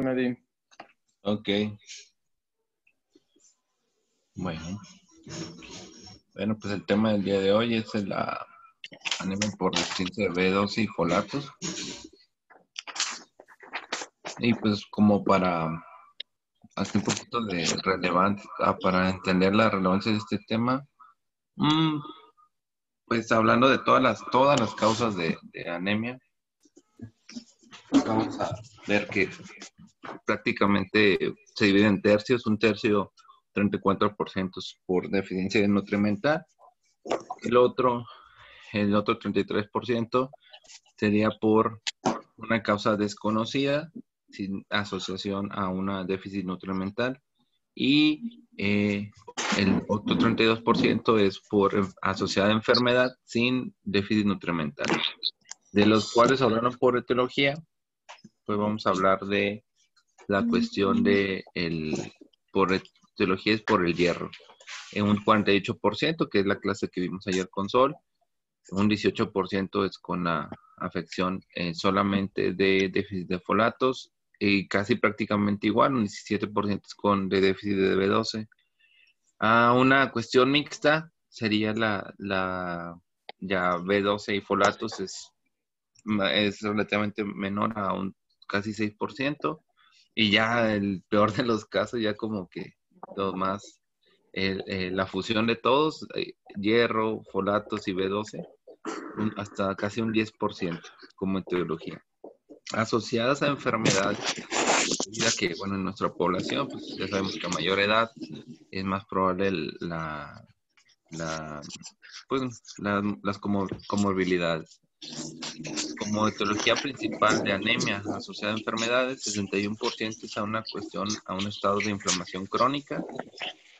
Nadine. Ok. Bueno. Bueno, pues el tema del día de hoy es la anemia por deficiencia de B12 y folatos. Y pues como para hacer un poquito de relevancia, para entender la relevancia de este tema, pues hablando de todas las causas de anemia, vamos a ver que prácticamente se divide en tercios. Un tercio, 34% es por deficiencia nutrimental. El otro 33% sería por una causa desconocida, sin asociación a una déficit nutrimental. Y el otro 32% es por asociada a enfermedad sin déficit nutrimental. De los cuales hablando por etiología, pues vamos a hablar de la cuestión de por etiología es por el hierro. En un 48%, que es la clase que vimos ayer con Sol. Un 18% es con la afección solamente de déficit de folatos y casi prácticamente igual, un 17% es con de déficit de B12. Una cuestión mixta sería ya B12 y folatos es relativamente menor a un casi 6%, y ya el peor de los casos ya como que lo más la fusión de todos, hierro, folatos y B12, hasta casi un 10% como etiología. Asociadas a enfermedades, debido a que, bueno, en nuestra población, pues ya sabemos que a mayor edad es más probable las comorbilidades. Como etiología principal de anemia asociada a enfermedades, 61% es a una cuestión, a un estado de inflamación crónica.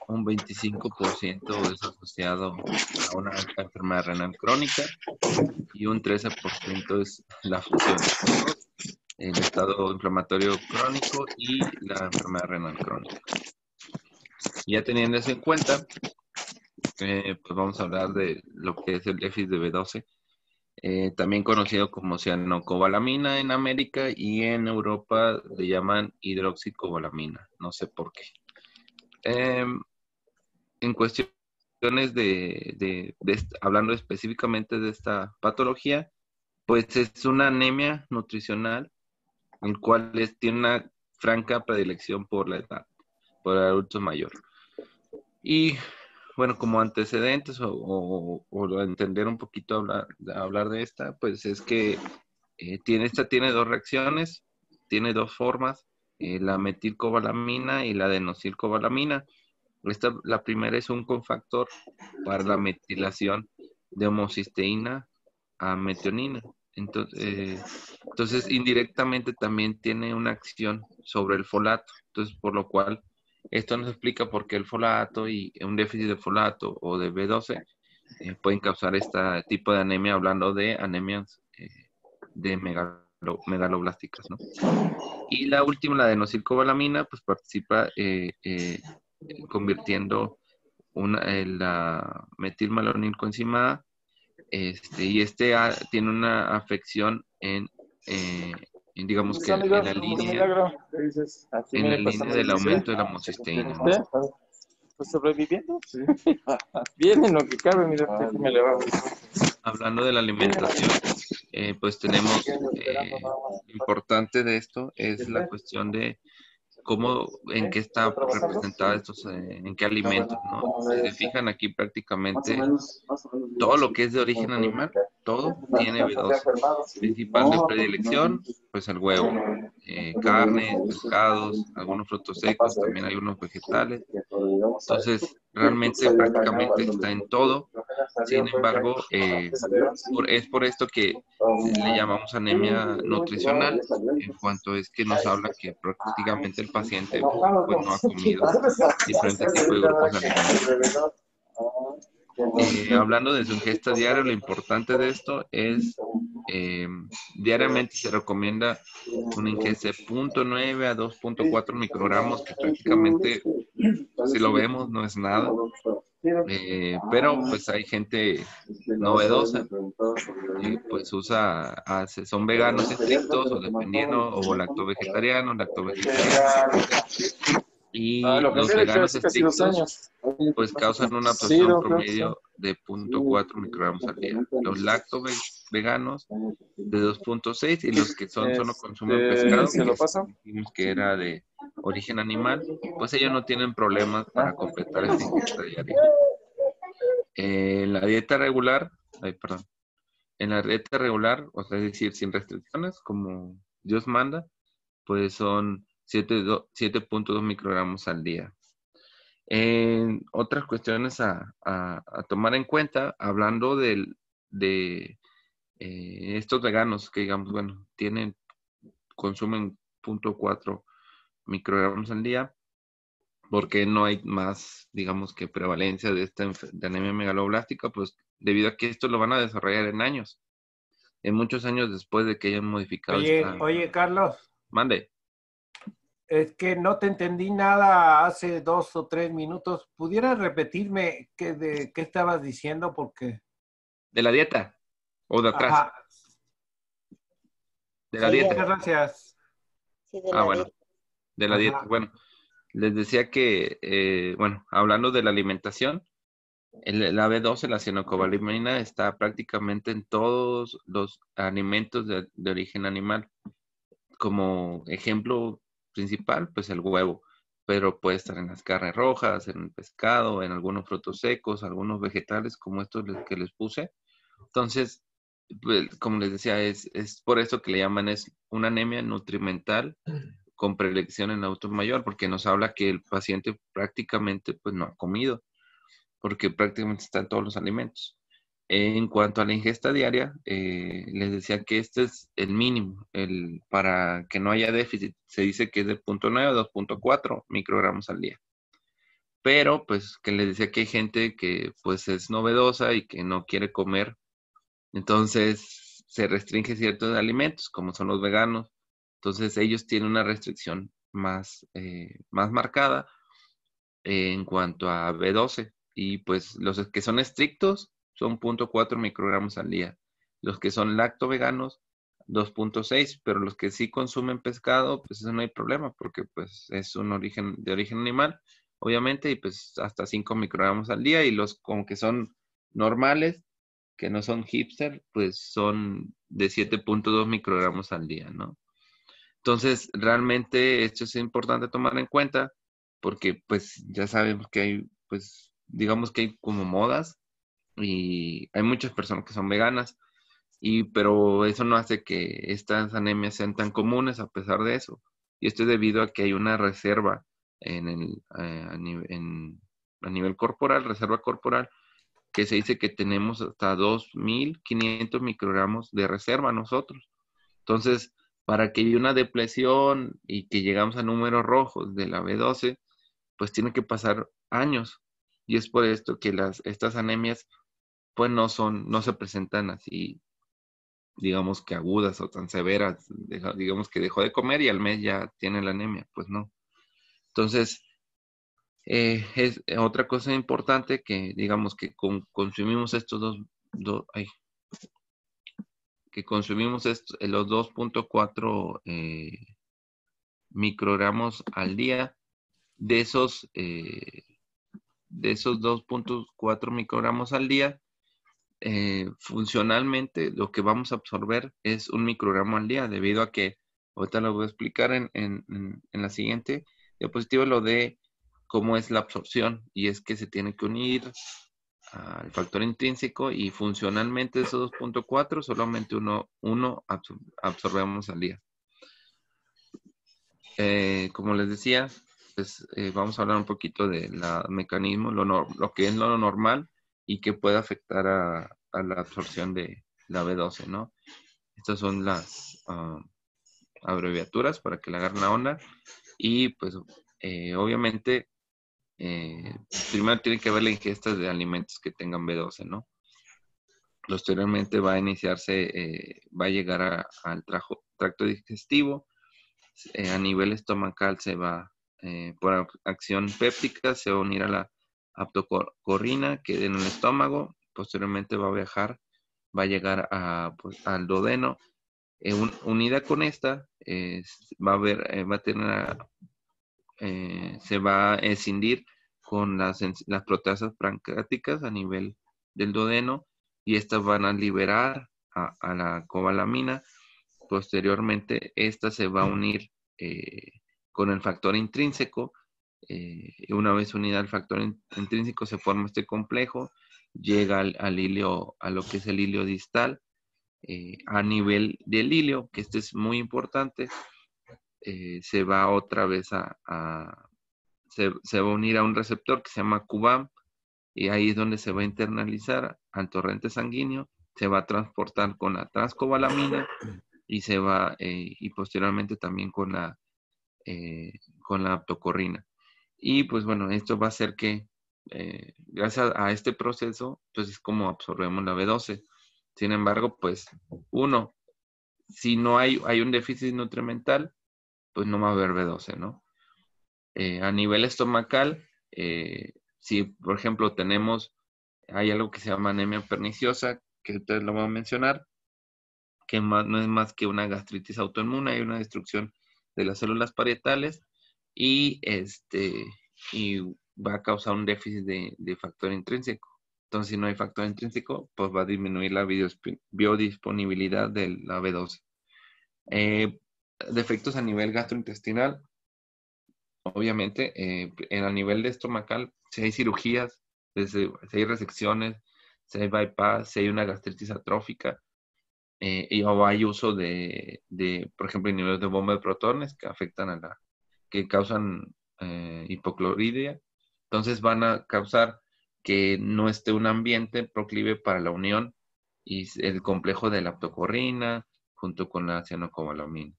Un 25% es asociado a una enfermedad renal crónica y un 13% es la fusión de todos, el estado inflamatorio crónico y la enfermedad renal crónica. Ya teniendo eso en cuenta, pues vamos a hablar de lo que es el déficit de B12, también conocido como cianocobalamina en América, y en Europa le llaman hidroxicobalamina, no sé por qué. En cuestiones hablando específicamente de esta patología, pues es una anemia nutricional, el cual tiene una franca predilección por la edad, por el adulto mayor. Y bueno, como antecedentes o entender un poquito, hablar de esta, pues es que tiene dos reacciones, tiene dos formas, la metilcobalamina y la adenosylcobalamina. La primera es un cofactor para la metilación de homocisteína a metionina. Entonces, indirectamente también tiene una acción sobre el folato. Entonces, por lo cual, esto nos explica por qué el folato y un déficit de folato o de B12 pueden causar este tipo de anemia, hablando de anemias de megaloblásticas, ¿no? Y la última, la adenosylcobalamina, pues participa convirtiendo la metilmalonilcoenzima y tiene una afección digamos que en la línea del aumento de la homocisteína, ¿no? ¿Pues sobreviviendo? Sí. Bien, en lo que cabe, mira, me le va. Hablando de la alimentación, pues tenemos, importante de esto es la cuestión de en qué está representada en qué alimentos, ¿no? Si se fijan aquí, prácticamente todo lo que es de origen animal, todo tiene B12. Principal de predilección, pues el huevo, carnes, pescados, algunos frutos secos, también hay unos vegetales. Entonces, realmente prácticamente está en todo. Sin embargo, es por esto que le llamamos anemia nutricional, en cuanto es que nos habla que prácticamente el paciente pues no ha comido diferentes tipos de grupos de alimentos. Hablando de su ingesta diaria, lo importante de esto es diariamente se recomienda una ingesta de 0.9 a 2.4 microgramos, que prácticamente, si lo vemos, no es nada. Pero pues hay gente novedosa, pues son veganos estrictos o dependiendo, o lacto-vegetariano, y Lo los cambié de hecho veganos hace casi 2 estrictos años. pues causan una Sí, absorción doctor. promedio de 0.4 microgramos al día. Los lacto-veganos de 2.6 y los que solo consumen pescado, ¿Se que lo paso? dijimos que era de origen animal, pues ellos no tienen problemas para completar esta ingesta diaria. En la dieta regular, en la dieta regular, o sea, es decir, sin restricciones, como Dios manda, pues son 7.2 microgramos al día. En otras cuestiones a tomar en cuenta, hablando de estos veganos que digamos, bueno, consumen 0.4 microgramos al día, porque no hay más, digamos, que prevalencia de de anemia megaloblástica, pues debido a que esto lo van a desarrollar en muchos años después de que hayan modificado Oye, Carlos, Mande. es que no te entendí nada hace 2 o 3 minutos. ¿Pudieras repetirme de qué estabas diciendo? Porque... ¿De la dieta? ¿O de atrás? Ajá. De la Sí, dieta. muchas gracias. Sí, de la Bueno, dieta. de la dieta. Ajá. Bueno, les decía que, bueno, hablando de la alimentación, la B12, la cianocobalamina, está prácticamente en todos los alimentos de origen animal. Como ejemplo principal, pues el huevo, pero puede estar en las carnes rojas, en el pescado, en algunos frutos secos, algunos vegetales como estos que les puse. Entonces, pues, como les decía, es por eso que le llaman es una anemia nutrimental con predilección en adulto mayor, porque nos habla que el paciente prácticamente pues no ha comido, porque prácticamente está en todos los alimentos. En cuanto a la ingesta diaria, les decía que este es el mínimo, para que no haya déficit. Se dice que es de 0.9 a 2.4 microgramos al día. Pero, pues, que les decía que hay gente que, pues, es novedosa y que no quiere comer. Entonces, se restringe ciertos alimentos, como son los veganos. Entonces, ellos tienen una restricción más marcada en cuanto a B12. Y, pues, los que son estrictos son 0.4 microgramos al día. Los que son lacto veganos, 2.6, pero los que sí consumen pescado, pues eso no hay problema, porque pues es de origen animal, obviamente, y pues hasta 5 microgramos al día, y los como que son normales, que no son hipster, pues son de 7.2 microgramos al día, ¿no? Entonces, realmente esto es importante tomar en cuenta, porque pues ya sabemos que hay, pues digamos que hay como modas, y hay muchas personas que son veganas, pero eso no hace que estas anemias sean tan comunes a pesar de eso. Y esto es debido a que hay una reserva a nivel corporal, reserva corporal, que se dice que tenemos hasta 2.500 microgramos de reserva nosotros. Entonces, para que haya una depresión y que llegamos a números rojos de la B12, pues tiene que pasar años. Y es por esto que estas anemias pues no se presentan así, digamos que agudas o tan severas, digamos que dejó de comer y al mes ya tiene la anemia, pues no. Entonces, es otra cosa importante que digamos que consumimos estos que consumimos los 2.4 microgramos al día. De esos 2.4 microgramos al día, funcionalmente lo que vamos a absorber es 1 microgramo al día, debido a que, ahorita lo voy a explicar en la siguiente diapositiva, lo de cómo es la absorción, y es que se tiene que unir al factor intrínseco, y funcionalmente esos 2.4 solamente uno absorbemos al día. Como les decía, pues vamos a hablar un poquito del mecanismo, lo que es lo normal y que puede afectar a la absorción de la B12, ¿no? Estas son las abreviaturas para que le agarren la onda. Y pues obviamente primero tiene que haber la ingesta de alimentos que tengan B12, ¿no? Posteriormente va a iniciarse, va a llegar al tracto digestivo. A nivel estomacal se va, por acción péptica, se va a unir a la aptocorrina que en el estómago, posteriormente va a llegar pues, al duodeno. Unida con esta, se va a escindir con las proteasas pancreáticas a nivel del duodeno y estas van a liberar a la cobalamina. Posteriormente, esta se va a unir con el factor intrínseco. Una vez unida al factor intrínseco se forma este complejo, llega al hilio, a lo que es el hilio distal. A nivel del hilio, que este es muy importante, se va otra vez se va a unir a un receptor que se llama CUBAM y ahí es donde se va a internalizar al torrente sanguíneo, se va a transportar con la transcobalamina y posteriormente también con la aptocorrina. Y pues bueno, esto va a hacer que gracias a este proceso, pues es como absorbemos la B12. Sin embargo, pues si no hay un déficit nutrimental, pues no va a haber B12, ¿no? A nivel estomacal, si por ejemplo hay algo que se llama anemia perniciosa, que ustedes lo van a mencionar, que no es más que una gastritis autoinmune, hay una destrucción de las células parietales y va a causar un déficit de factor intrínseco. Entonces, si no hay factor intrínseco, pues va a disminuir la biodisponibilidad de la B12. Defectos a nivel gastrointestinal, obviamente, a nivel de estomacal, si hay cirugías, si hay resecciones, si hay bypass, si hay una gastritis atrófica, o hay uso por ejemplo, niveles de bomba de protones que afectan que causan hipocloridria. Entonces van a causar que no esté un ambiente proclive para la unión y el complejo de la aptocorrina junto con la cianocobalamina.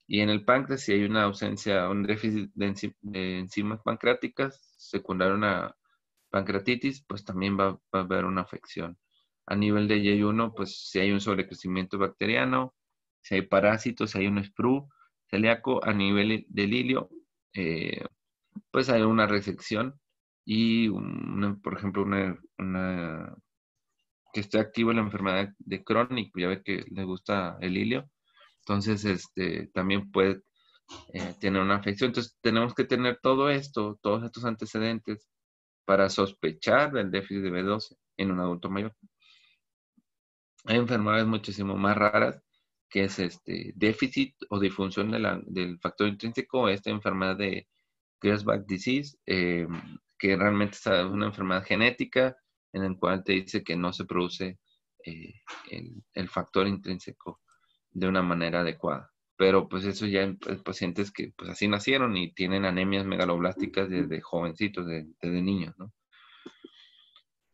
Y en el páncreas, si hay una ausencia, un déficit de enzimas pancreáticas secundario a una pancreatitis, pues también va a haber una afección. A nivel de yeyuno, pues si hay un sobrecrecimiento bacteriano, si hay parásitos, si hay un sprue celíaco, a nivel del hilio, pues hay una resección y, por ejemplo, que esté activa la enfermedad de Crohn, ya ve que le gusta el hilio, entonces también puede tener una afección. Entonces tenemos que tener todos estos antecedentes para sospechar del déficit de B12 en un adulto mayor. Hay enfermedades muchísimo más raras que es déficit o disfunción del factor intrínseco, esta enfermedad de Griesbach disease, que realmente es una enfermedad genética en la cual te dice que no se produce el factor intrínseco de una manera adecuada. Pero pues eso ya en pacientes que pues así nacieron y tienen anemias megaloblásticas desde jovencitos, desde niños, ¿no?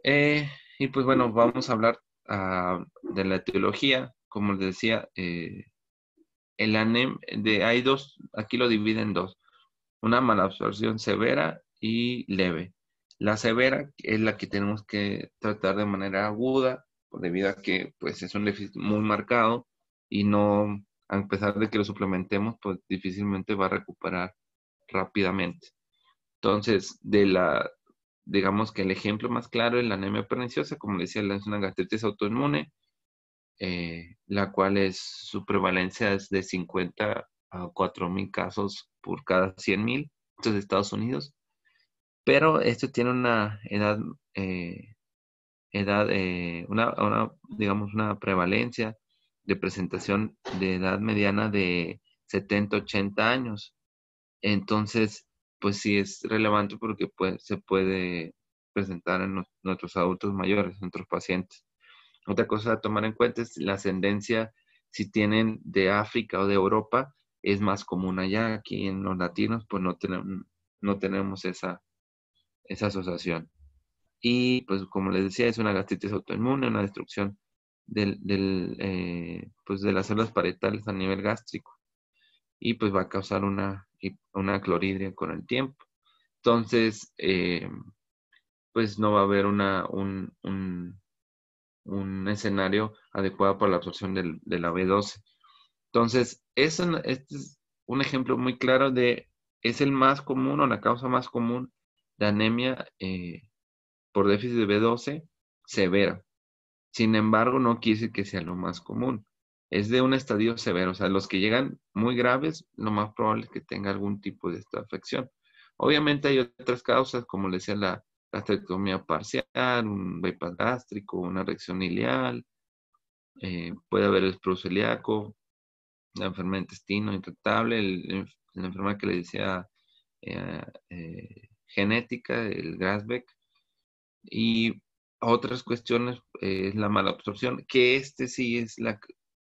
Y pues bueno, vamos a hablar de la etiología. Como les decía, hay dos, aquí lo dividen en dos. Una malabsorción severa y leve. La severa es la que tenemos que tratar de manera aguda, debido a que pues es un déficit muy marcado y no, a pesar de que lo suplementemos, pues difícilmente va a recuperar rápidamente. Entonces, digamos que el ejemplo más claro es la anemia perniciosa, como decía, es una gastritis autoinmune, la cual su prevalencia es de 50 a 4,000 casos por cada 100,000, estos de Estados Unidos, pero esto tiene una digamos, una prevalencia de presentación de edad mediana de 70, 80 años. Entonces, pues sí es relevante porque se puede presentar en nuestros adultos mayores, en nuestros pacientes. Otra cosa a tomar en cuenta es la ascendencia, si tienen de África o de Europa, es más común allá. Aquí en los latinos, pues no tenemos esa asociación. Y pues como les decía, es una gastritis autoinmune, una destrucción pues de las células parietales a nivel gástrico. Y pues va a causar una cloridria con el tiempo. Entonces, pues no va a haber un escenario adecuado para la absorción de la B12. Entonces, este es un ejemplo muy claro es el más común o la causa más común de anemia por déficit de B12 severa. Sin embargo, no quiere decir que sea lo más común. Es de un estadio severo. O sea, los que llegan muy graves, lo más probable es que tenga algún tipo de esta afección. Obviamente hay otras causas, como le decía, la gastrectomía parcial, un bypass gástrico, una reacción ileal, puede haber el espluro celíaco, la enfermedad de intestino intratable, la enfermedad que le decía genética, el Grasbeck, y otras cuestiones es la mala absorción, que sí es la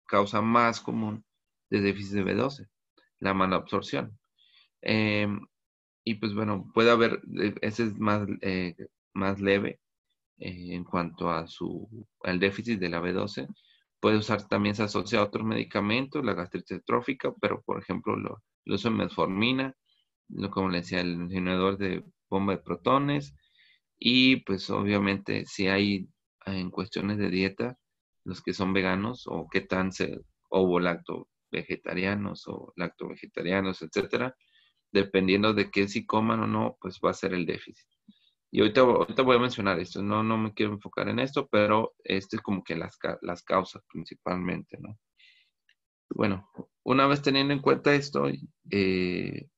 causa más común de déficit de B12, la mala absorción. Y pues bueno, puede haber, ese es más leve en cuanto a al déficit de la B12. Puede usar también, se asocia a otros medicamentos, la gastritis trófica, pero por ejemplo el uso de metformina, como le decía, el inhibidor de bomba de protones, y pues obviamente si hay en cuestiones de dieta, los que son veganos o qué tan ovo lacto vegetarianos o lacto vegetarianos, etcétera, dependiendo de qué si coman o no, pues va a ser el déficit. Y ahorita voy a mencionar esto, no me quiero enfocar en esto, pero este es como que las causas principalmente, ¿no? Bueno, una vez teniendo en cuenta esto,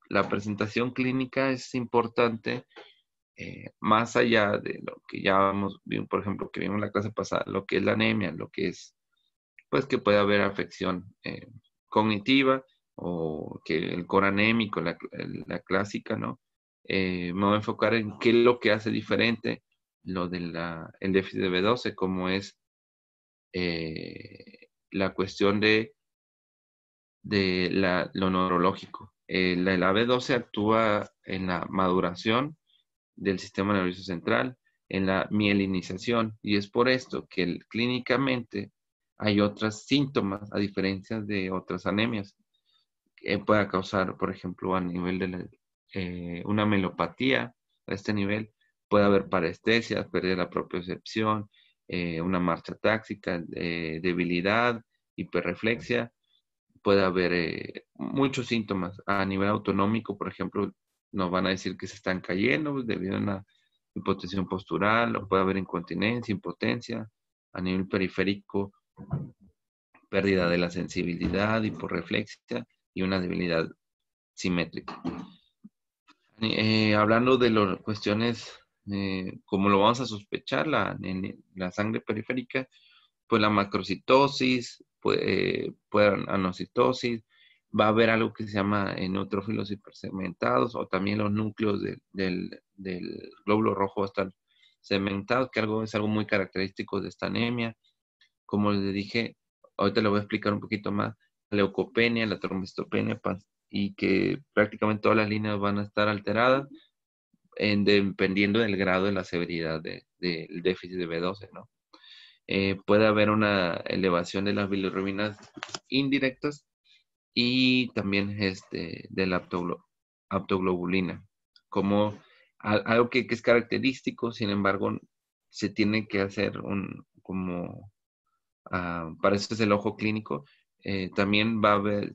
la presentación clínica es importante, más allá de lo que ya vimos, por ejemplo, que vimos en la clase pasada, lo que es la anemia, lo que es, pues que puede haber afección cognitiva o que el core anémico, la clásica, ¿no? Me voy a enfocar en qué es lo que hace diferente lo del el déficit de B12, como es la cuestión de lo neurológico. La B12 actúa en la maduración del sistema nervioso central, en la mielinización, y es por esto que clínicamente hay otros síntomas, a diferencia de otras anemias, que pueda causar, por ejemplo, a nivel de una melopatía, a este nivel, puede haber parestesia, pérdida de la propiocepción, una marcha táxica, debilidad, hiperreflexia, puede haber muchos síntomas. A nivel autonómico, por ejemplo, nos van a decir que se están cayendo debido a una hipotensión postural, o puede haber incontinencia, impotencia. A nivel periférico, pérdida de la sensibilidad, hiporreflexia y una debilidad simétrica. Hablando de las cuestiones, como lo vamos a sospechar, la sangre periférica, pues la macrocitosis, puede haber anocitosis, va a haber algo que se llama neutrófilos hipersegmentados, o también los núcleos del glóbulo rojo están segmentados, que es algo muy característico de esta anemia. Como les dije, ahorita le voy a explicar un poquito más, la leucopenia, la trombocitopenia, y que prácticamente todas las líneas van a estar alteradas dependiendo del grado de la severidad del déficit de B12, ¿no? Puede haber una elevación de las bilirrubinas indirectas y también de la aptoglobulina, como algo que es característico. Sin embargo, se tiene que hacer para eso es el ojo clínico. También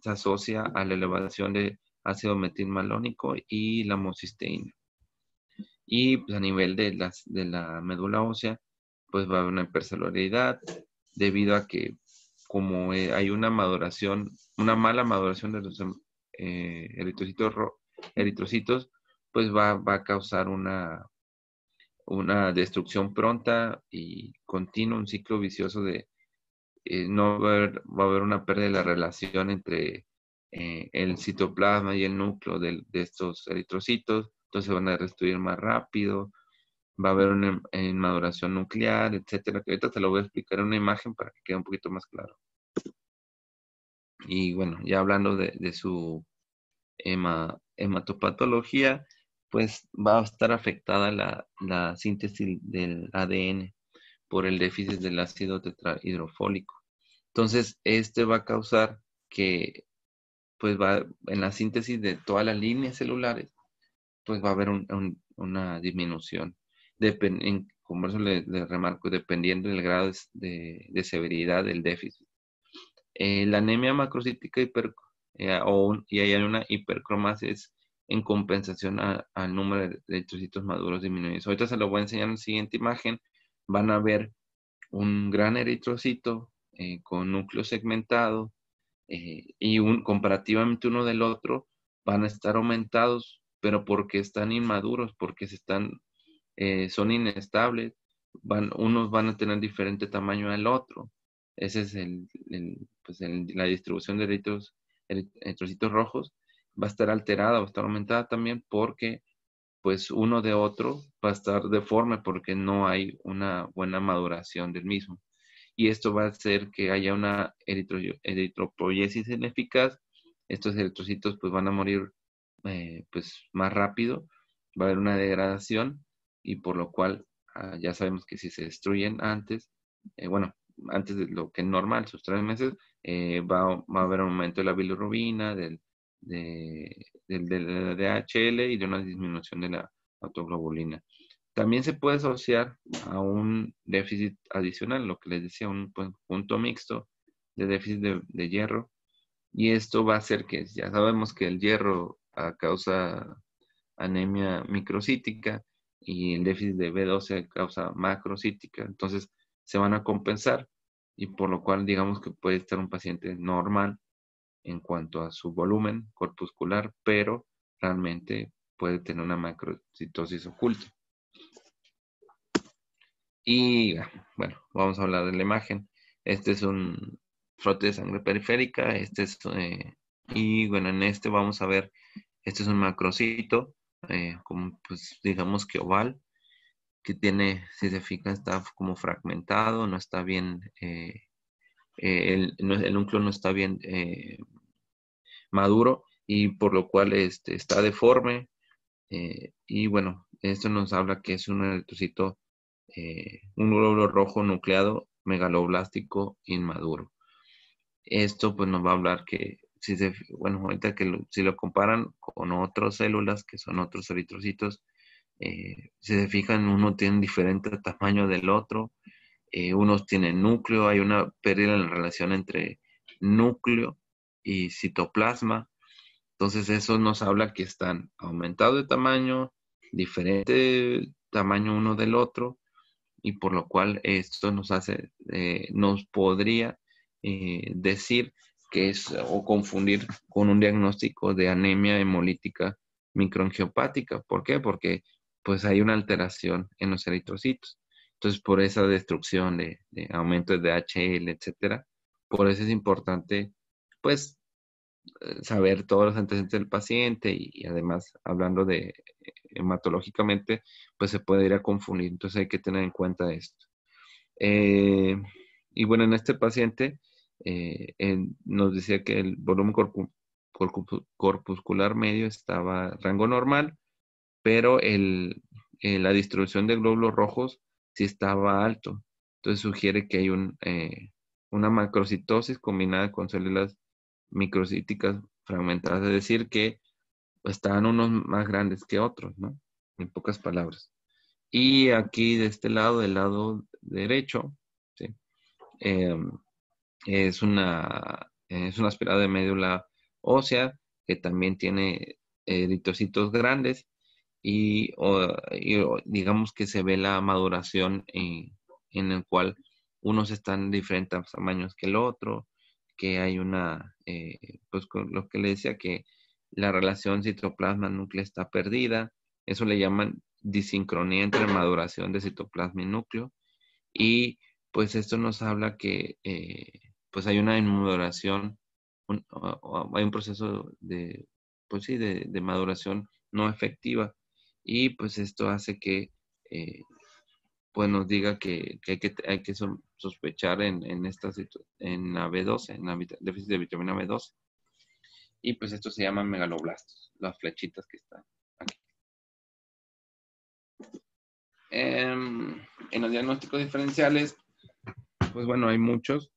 se asocia a la elevación de ácido metilmalónico y la homocisteína. Y pues, a nivel de la médula ósea, pues va a haber una hipercelularidad debido a que como hay una mala maduración de los eritrocitos, pues va a causar una destrucción pronta y continua, un ciclo vicioso de no va a haber una pérdida de la relación entre el citoplasma y el núcleo de estos eritrocitos, entonces van a destruir más rápido, va a haber una inmaduración nuclear, etcétera, que ahorita te lo voy a explicar en una imagen para que quede un poquito más claro. Y bueno, ya hablando de su hematopatología, pues va a estar afectada la síntesis del ADN por el déficit del ácido tetrahidrofólico. Entonces, este va a causar que, pues en la síntesis de todas las líneas celulares, pues va a haber una disminución. Como eso le remarco, dependiendo del grado de severidad del déficit. La anemia macrocítica y hay una hipercromasia en compensación al número de eritrocitos maduros disminuidos. Ahorita se lo voy a enseñar en la siguiente imagen. Van a ver un gran eritrocito con núcleo segmentado y comparativamente uno del otro van a estar aumentados, pero porque están inmaduros, porque son inestables, unos van a tener diferente tamaño al otro. Ese es la distribución de eritrocitos rojos. Va a estar alterada, va a estar aumentada también porque pues uno de otro va a estar deforme porque no hay una buena maduración del mismo. Y esto va a hacer que haya una eritropoiesis ineficaz. Estos eritrocitos pues van a morir pues más rápido, va a haber una degradación y por lo cual ya sabemos que si se destruyen antes, bueno, antes de lo que es normal, sus 3 meses, va a haber un aumento de la bilirrubina, del DHL y de una disminución de la autoglobulina. También se puede asociar a un déficit adicional, lo que les decía, un punto mixto de déficit de hierro. Y esto va a hacer que, ya sabemos que el hierro causa anemia microcítica y el déficit de B12 causa macrocítica. Entonces se van a compensar y por lo cual digamos que puede estar un paciente normal en cuanto a su volumen corpuscular, pero realmente puede tener una macrocitosis oculta. Y bueno, vamos a hablar de la imagen. Este es un frote de sangre periférica. Y bueno, en este vamos a ver, este es un macrocito, como pues digamos que oval, que tiene, si se fijan, está como fragmentado, no está bien, el núcleo no está bien maduro y por lo cual está deforme. Y bueno, esto nos habla que es un eritrocito, un glóbulo rojo nucleado megaloblástico inmaduro. Esto pues nos va a hablar que, bueno, ahorita si lo comparan con otras células que son otros eritrocitos, si se fijan, uno tiene diferente tamaño del otro, unos tienen núcleo, hay una pérdida en la relación entre núcleo y citoplasma. Entonces eso nos habla que están aumentados de tamaño, diferente tamaño uno del otro, y por lo cual esto nos podría decir que es o confundir con un diagnóstico de anemia hemolítica microangiopática. ¿Por qué? Porque pues hay una alteración en los eritrocitos. Entonces, por esa destrucción de aumento de DHL, etcétera, por eso es importante, pues, saber todos los antecedentes del paciente y además hablando de hematológicamente, pues se puede ir a confundir. Entonces hay que tener en cuenta esto. Y bueno, en este paciente nos decía que el volumen corpuscular medio estaba en rango normal, pero la distribución de glóbulos rojos sí estaba alto. Entonces sugiere que hay una macrocitosis combinada con células microcíticas fragmentadas, es decir, que estaban unos más grandes que otros, ¿no? En pocas palabras. Y aquí de este lado, del lado derecho, ¿sí? Es una aspirada de médula ósea que también tiene eritrocitos grandes y digamos que se ve la maduración en el cual unos están diferentes tamaños que el otro, que hay pues con lo que le decía que la relación citoplasma-núcleo está perdida. Eso le llaman disincronía entre maduración de citoplasma y núcleo. Y pues esto nos habla que pues hay una inmaduración, hay un proceso pues sí, de maduración no efectiva. Y pues esto hace que pues nos diga que hay que sospechar en la B12, en la déficit de vitamina B12. Y pues esto se llama megaloblastos, las flechitas que están aquí. En los diagnósticos diferenciales, pues bueno, hay muchos,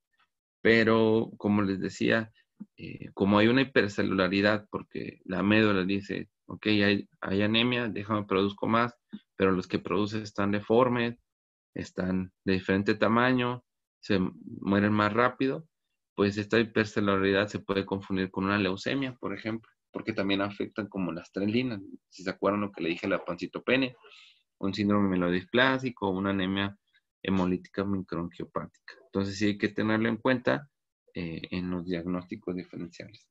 pero como les decía, como hay una hipercelularidad, porque la médula dice, ok, hay anemia, déjame produzco más, pero los que produce están deformes, están de diferente tamaño, se mueren más rápido, pues esta hipercelularidad se puede confundir con una leucemia, por ejemplo, porque también afectan como las trelinas. Si se acuerdan lo que le dije, la pancitopenia, un síndrome melodisplásico, una anemia hemolítica microangiopática. Entonces sí hay que tenerlo en cuenta en los diagnósticos diferenciales.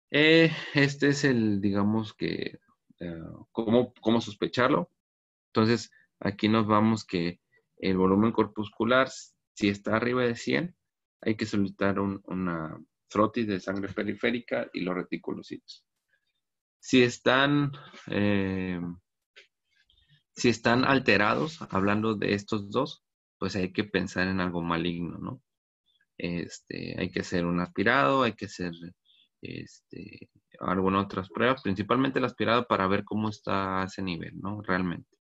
Este es el, digamos que, cómo sospecharlo. Entonces, aquí nos vamos que el volumen corpuscular, si está arriba de 100, hay que solicitar una frotis de sangre periférica y los reticulocitos. Si están alterados, hablando de estos dos, pues hay que pensar en algo maligno, ¿no? Hay que hacer un aspirado, hay que hacer algunas otras pruebas, principalmente el aspirado para ver cómo está ese nivel, ¿no? Realmente.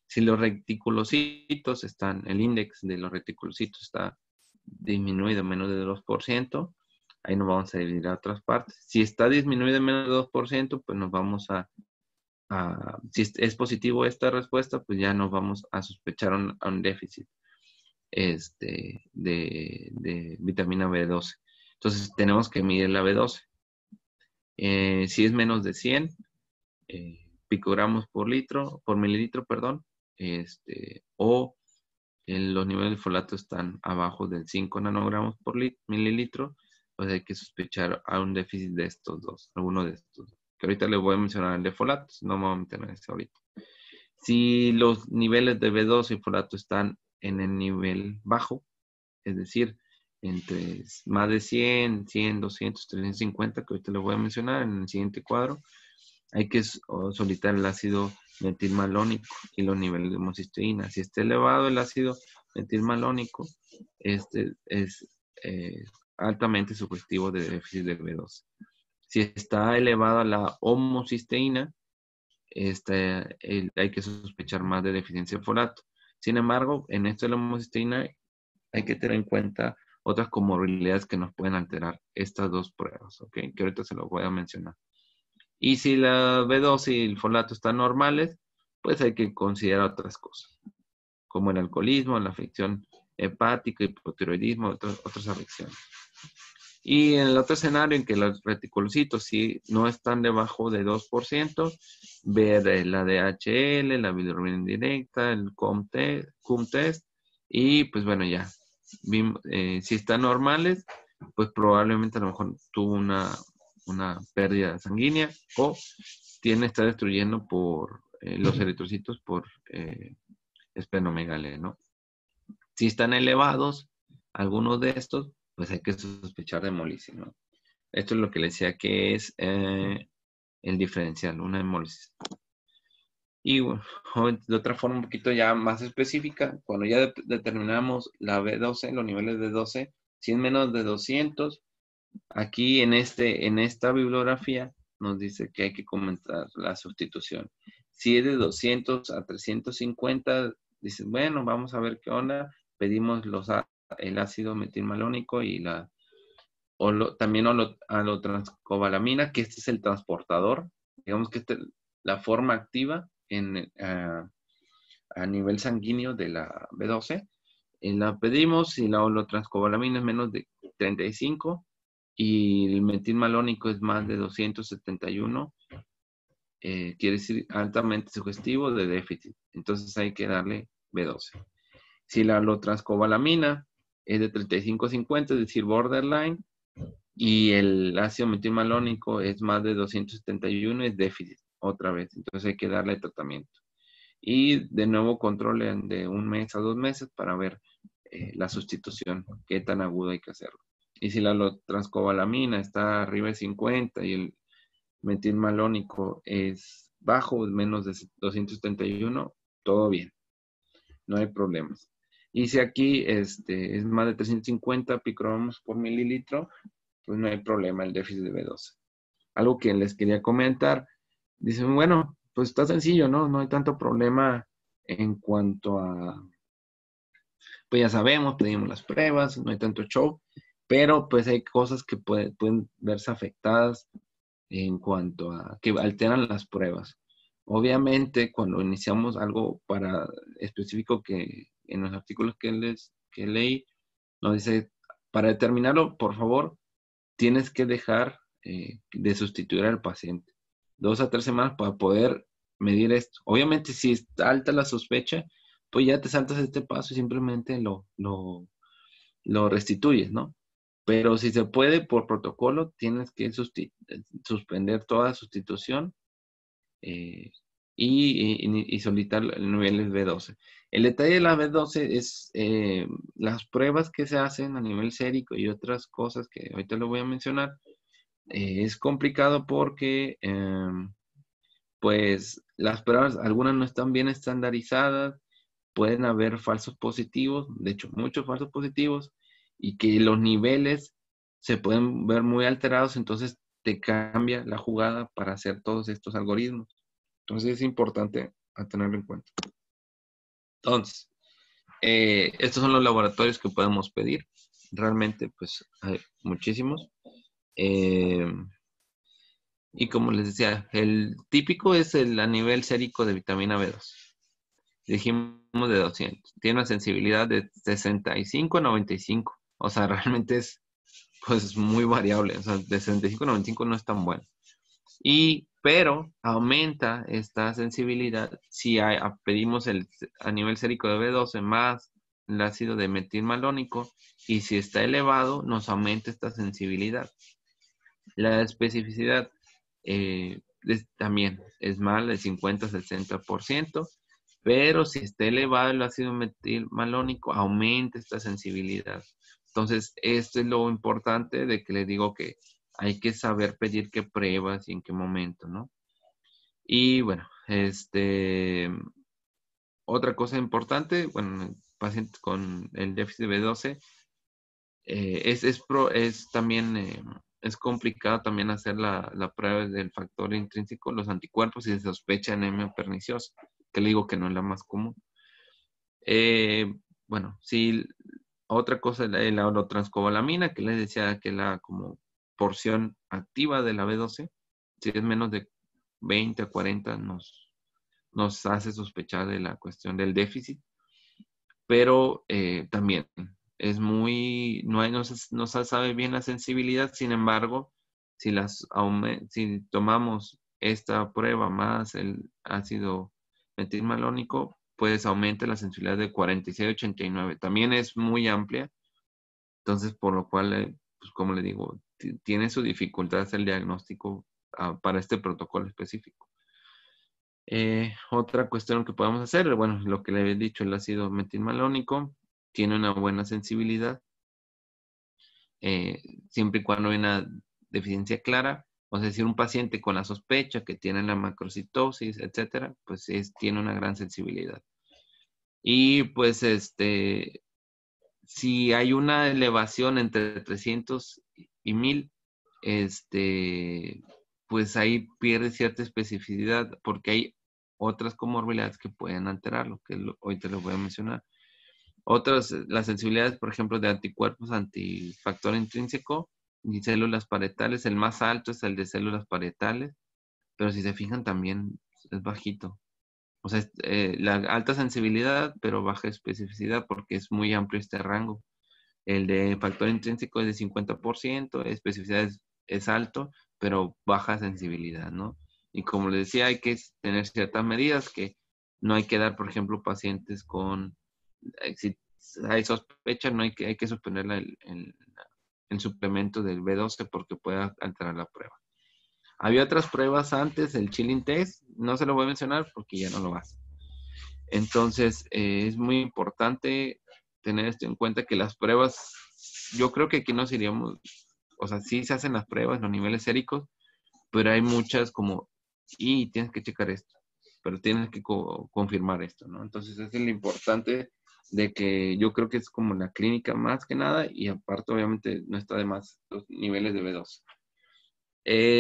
Si los reticulocitos el índice de los reticulocitos está disminuido menos de 2%, ahí nos vamos a dividir a otras partes. Si está disminuido menos de 2%, pues nos vamos si es positivo esta respuesta, pues ya nos vamos a sospechar a un déficit de vitamina B12. Entonces tenemos que medir la B12. Si es menos de 100 picogramos por mililitro, perdón, o los niveles de folato están abajo del 5 nanogramos por mililitro, pues hay que sospechar a un déficit de estos dos, alguno de estos dos. Que ahorita les voy a mencionar el de folatos, no me voy a meter en eso ahorita. Si los niveles de B12 y folato están en el nivel bajo, es decir, entre más de 100, 100, 200, 350, que ahorita les voy a mencionar en el siguiente cuadro, hay que solicitar el ácido metilmalónico y los niveles de homocisteína. Si está elevado el ácido metilmalónico, es altamente sugestivo de déficit de B12. Si está elevada la homocisteína, hay que sospechar más de deficiencia de folato. Sin embargo, en esto de la homocisteína hay que tener en cuenta otras comorbilidades que nos pueden alterar estas dos pruebas, ¿ok? Que ahorita se los voy a mencionar. Y si la B12 y el folato están normales, pues hay que considerar otras cosas, como el alcoholismo, la afección hepática, hipotiroidismo, otras afecciones. Y en el otro escenario en que los reticulocitos sí no están debajo de 2%, ver la DHL, la bilirrubina indirecta, el CUM-test, y pues bueno, ya. Si están normales, pues probablemente a lo mejor tuvo una pérdida sanguínea o está destruyendo por los eritrocitos por esplenomegalia, ¿no? Si están elevados, algunos de estos, pues hay que sospechar de hemólisis, ¿no? Esto es lo que le decía que es el diferencial, una hemólisis. Y bueno, de otra forma un poquito ya más específica, cuando ya determinamos la B12, los niveles de 12, si es menos de 200, aquí en esta bibliografía nos dice que hay que comentar la sustitución. Si es de 200 a 350, dicen, bueno, vamos a ver qué onda, pedimos el ácido metilmalónico y también alotranscobalamina, que este es el transportador, digamos que la forma activa a nivel sanguíneo de la B12. La pedimos si la alotranscobalamina es menos de 35 y el metilmalónico es más de 271, quiere decir altamente sugestivo de déficit. Entonces hay que darle B12. Si la alotranscobalamina es de 35 a 50, es decir, borderline, y el ácido metilmalónico es más de 271, es déficit, otra vez. Entonces hay que darle tratamiento. Y de nuevo controlen de 1 mes a 2 meses para ver la sustitución, qué tan agudo hay que hacerlo. Y si la alotranscobalamina está arriba de 50 y el metilmalónico es bajo, menos de 271, todo bien, no hay problemas. Y si aquí es más de 350 picogramos por mililitro, pues no hay problema el déficit de B12. Algo que les quería comentar, dicen, bueno, pues está sencillo, ¿no? No hay tanto problema en cuanto a, pues ya sabemos, pedimos las pruebas, no hay tanto show, pero pues hay cosas que pueden verse afectadas en cuanto a que alteran las pruebas. Obviamente, cuando iniciamos algo para específico que en los artículos que leí, nos dice, para determinarlo, por favor, tienes que dejar de sustituir al paciente 2 a 3 semanas para poder medir esto. Obviamente, si está alta la sospecha, pues ya te saltas este paso y simplemente lo restituyes, ¿no? Pero si se puede, por protocolo, tienes que suspender toda sustitución eh, y solicitar el nivel B12. El detalle de la B12 es las pruebas que se hacen a nivel sérico y otras cosas que ahorita lo voy a mencionar. Es complicado porque pues las pruebas, algunas no están bien estandarizadas, pueden haber falsos positivos, de hecho muchos falsos positivos, y que los niveles se pueden ver muy alterados, entonces te cambia la jugada para hacer todos estos algoritmos. Entonces es importante a tenerlo en cuenta. Entonces, estos son los laboratorios que podemos pedir. Realmente, pues hay muchísimos. Y como les decía, el típico es el a nivel sérico de vitamina B2. Dijimos de 200. Tiene una sensibilidad de 65 a 95. O sea, realmente es pues muy variable. O sea, de 65 a 95 no es tan bueno. Pero aumenta esta sensibilidad si pedimos a nivel sérico de B12 más el ácido de metilmalónico, y si está elevado nos aumenta esta sensibilidad. La especificidad también es mal, de 50-60%, pero si está elevado el ácido metilmalónico aumenta esta sensibilidad. Entonces, esto es lo importante de que les digo que hay que saber pedir qué pruebas y en qué momento, ¿no? Y bueno, otra cosa importante, bueno, pacientes con el déficit B12, también es complicado también hacer la prueba del factor intrínseco, los anticuerpos, si se sospecha anemia perniciosa, que le digo que no es la más común. Bueno, sí, otra cosa es la orotranscobalamina, que les decía que la como porción activa de la B12, si es menos de 20 a 40, nos hace sospechar de la cuestión del déficit, pero también es no se sabe bien la sensibilidad. Sin embargo, si tomamos esta prueba más el ácido metilmalónico, pues aumenta la sensibilidad de 46 a 89. También es muy amplia, entonces por lo cual, pues como le digo, tiene su dificultad el diagnóstico para este protocolo específico. Otra cuestión que podemos hacer, bueno, lo que le había dicho, el ácido metilmalónico tiene una buena sensibilidad, siempre y cuando hay una deficiencia clara, o sea, si un paciente con la sospecha que tiene la macrocitosis, etcétera, pues tiene una gran sensibilidad. Y pues si hay una elevación entre 300 y 1000, pues ahí pierde cierta especificidad porque hay otras comorbilidades que pueden alterarlo, que hoy te lo voy a mencionar. Otras, las sensibilidades, por ejemplo, de anticuerpos antifactor intrínseco y células parietales, el más alto es el de células parietales, pero si se fijan también es bajito. O sea, la alta sensibilidad, pero baja especificidad porque es muy amplio este rango. El de factor intrínseco es de 50%, especificidad es alto, pero baja sensibilidad, ¿no? Y como les decía, hay que tener ciertas medidas que no hay que dar, por ejemplo, pacientes con, si hay sospecha, no hay que suspender el suplemento del B12 porque puede alterar la prueba. Había otras pruebas antes, el chilling test, no se lo voy a mencionar porque ya no lo hace. Entonces, es muy importante tener esto en cuenta, que las pruebas, yo creo que aquí nos iríamos, o sea, sí se hacen las pruebas, los niveles séricos, pero hay muchas como, y tienes que checar esto, pero tienes que confirmar esto, ¿no? Entonces, es lo importante de que yo creo que es como la clínica más que nada, y aparte, obviamente, no está de más los niveles de B2.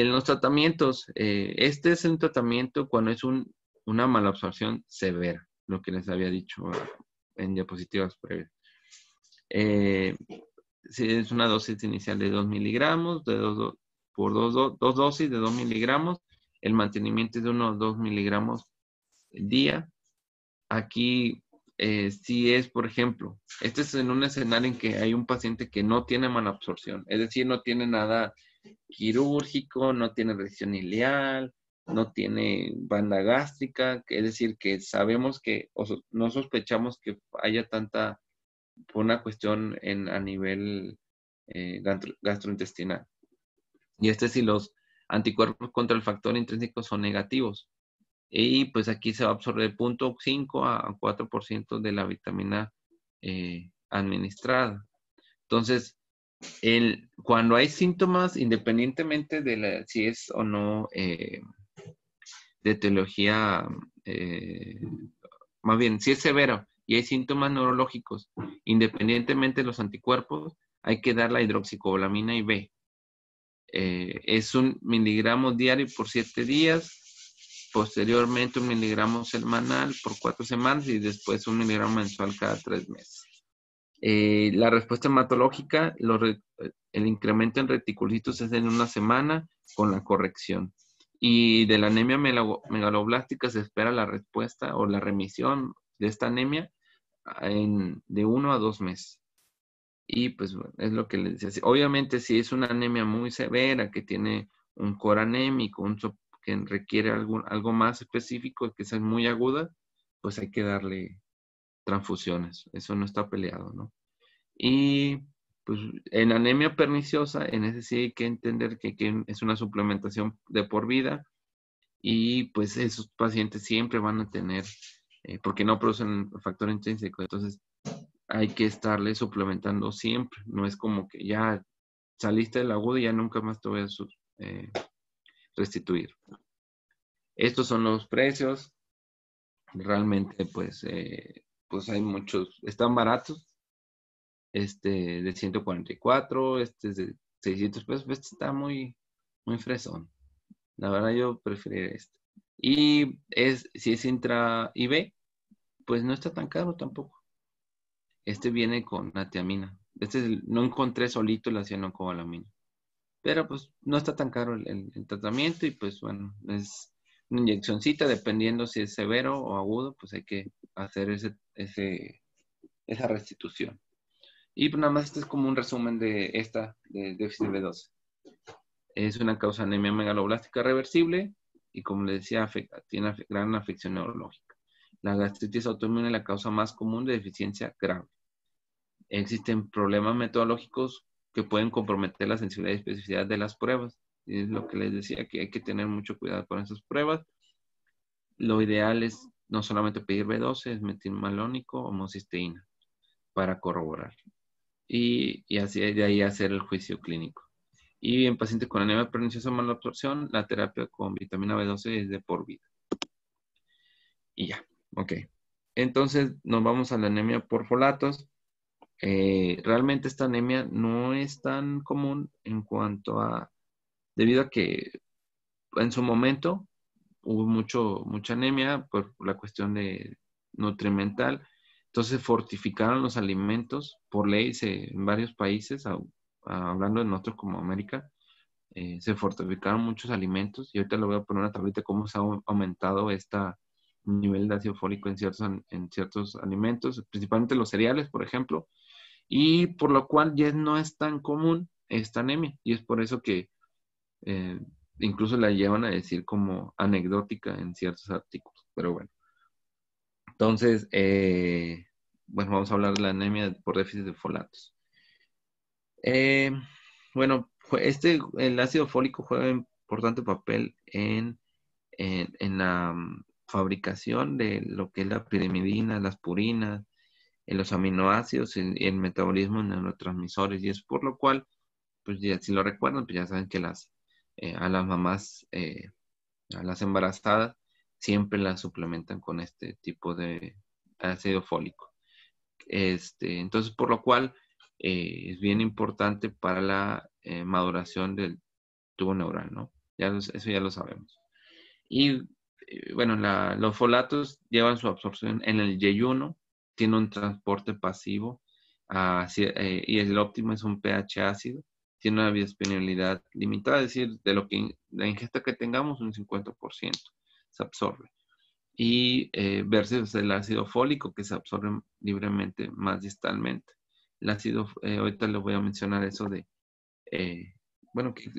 Los tratamientos, este es un tratamiento cuando es una malabsorción severa, lo que les había dicho en diapositivas previas. Si es una dosis inicial de 2 miligramos, por dos dosis de 2 miligramos, el mantenimiento es de unos 2 miligramos al día. Aquí, si es, por ejemplo, este es en un escenario en que hay un paciente que no tiene malabsorción, es decir, no tiene nada quirúrgico, no tiene recesión ileal, no tiene banda gástrica, es decir, que sabemos que, no sospechamos que haya tanta, por una cuestión a nivel gastrointestinal. Y si los anticuerpos contra el factor intrínseco son negativos. Y pues aquí se va a absorber 0.5 a 4% de la vitamina administrada. Entonces, cuando hay síntomas, independientemente de si es o no de etiología, más bien, si es severo y hay síntomas neurológicos, independientemente de los anticuerpos, hay que dar la hidroxicobalamina IV. Es 1 miligramo diario por 7 días, posteriormente 1 miligramo semanal por 4 semanas y después 1 miligramo mensual cada 3 meses. La respuesta hematológica, el incremento en reticulocitos es en 1 semana con la corrección. Y de la anemia megaloblástica se espera la respuesta o la remisión de esta anemia de 1 a 2 meses. Y pues bueno, es lo que les decía. Obviamente si es una anemia muy severa, que tiene un core anémico, que requiere algo más específico, que sea muy aguda, pues hay que darle transfusiones. Eso no está peleado, ¿no? Y pues en anemia perniciosa, en ese sí hay que entender que es una suplementación de por vida y pues esos pacientes siempre van a tener, porque no producen factor intrínseco, entonces hay que estarle suplementando siempre. No es como que ya saliste del agudo y ya nunca más te voy a restituir. Estos son los precios. Realmente pues hay muchos, están baratos. De 144, es de 600 pesos. Este está muy, muy fresón. La verdad yo preferiría este. Y si es intra IV, pues no está tan caro tampoco. Este viene con natiamina. No encontré solito la cianocobalamina. Pero pues no está tan caro el tratamiento y pues bueno, es una inyeccioncita, dependiendo si es severo o agudo, pues hay que hacer esa restitución. Y pues nada más este es como un resumen de déficit B12. Es una causa de anemia megaloblástica reversible y como les decía, tiene gran afección neurológica. La gastritis autoinmune es la causa más común de deficiencia grave. Existen problemas metodológicos que pueden comprometer la sensibilidad y especificidad de las pruebas. Y es lo que les decía, que hay que tener mucho cuidado con esas pruebas. Lo ideal es no solamente pedir B12, es metilmalónico o homocisteína para corroborar. Y así de ahí hacer el juicio clínico. Y en pacientes con anemia perniciosa o malabsorción, la terapia con vitamina B12 es de por vida. Y ya, ok. Entonces nos vamos a la anemia por folatos. Realmente esta anemia no es tan común debido a que en su momento hubo mucha anemia por la cuestión de nutrimental. Entonces fortificaron los alimentos por ley en varios países, hablando de nosotros como América, se fortificaron muchos alimentos y ahorita le voy a poner una tablita de cómo se ha aumentado este nivel de ácido fólico en ciertos alimentos, principalmente los cereales, por ejemplo, y por lo cual ya no es tan común esta anemia y es por eso que incluso la llevan a decir como anecdótica en ciertos artículos, pero bueno. Entonces, bueno, vamos a hablar de la anemia por déficit de folatos. Bueno, el ácido fólico juega un importante papel en la fabricación de lo que es la pirimidina, las purinas, en los aminoácidos y el metabolismo de neurotransmisores. Y es por lo cual, pues ya, si lo recuerdan, pues ya saben que a las mamás, a las embarazadas, siempre las suplementan con este tipo de ácido fólico. Entonces, por lo cual es bien importante para la maduración del tubo neural, ¿no? Eso ya lo sabemos. Y bueno, los folatos llevan su absorción en el yeyuno, tiene un transporte pasivo y el óptimo es un pH ácido, tiene una biodisponibilidad limitada, es decir, de la ingesta que tengamos, un 50% se absorbe. Y versus el ácido fólico que se absorbe libremente más distalmente. El ácido, ahorita les voy a mencionar eso bueno, que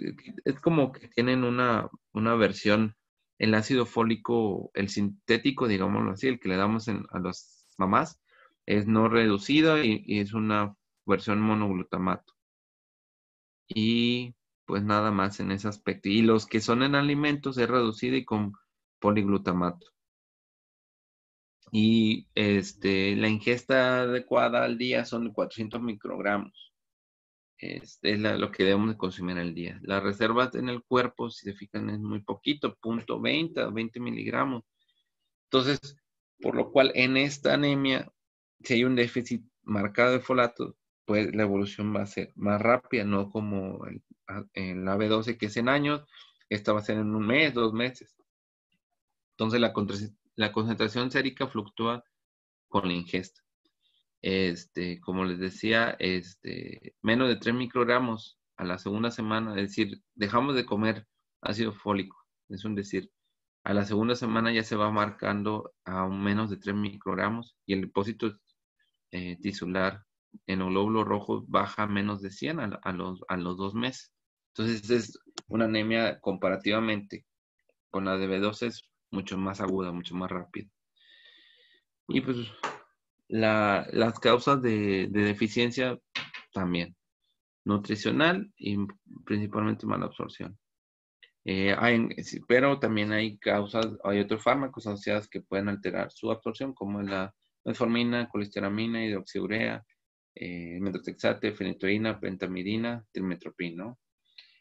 es como que tienen una versión el ácido fólico, el sintético, digámoslo así, el que le damos a las mamás, es no reducido y es una versión monoglutamato. Y pues nada más en ese aspecto. Y los que son en alimentos es reducido y con poliglutamato. Y la ingesta adecuada al día son de 400 microgramos. Es lo que debemos de consumir al día. Las reservas en el cuerpo, si se fijan, es muy poquito, 0.20 o 20 miligramos. Entonces, por lo cual en esta anemia, si hay un déficit marcado de folato, pues la evolución va a ser más rápida, no como en la B12 que es en años, esta va a ser en un mes, 2 meses. Entonces la concentración sérica fluctúa con la ingesta. Como les decía, menos de 3 microgramos a la segunda semana, es decir, dejamos de comer ácido fólico, es un decir. A la segunda semana ya se va marcando a un menos de 3 microgramos y el depósito tisular en los glóbulos rojos baja a menos de 100 a los 2 meses. Entonces es una anemia comparativamente con la de B12 es mucho más aguda, mucho más rápida. Y pues las causas de deficiencia también, nutricional y principalmente mala absorción. Pero también hay otros fármacos asociados que pueden alterar su absorción, como la metformina, colesteramina, hidroxiurea, metotrexate, fenitoína, pentamidina, trimmetoprim, ¿no?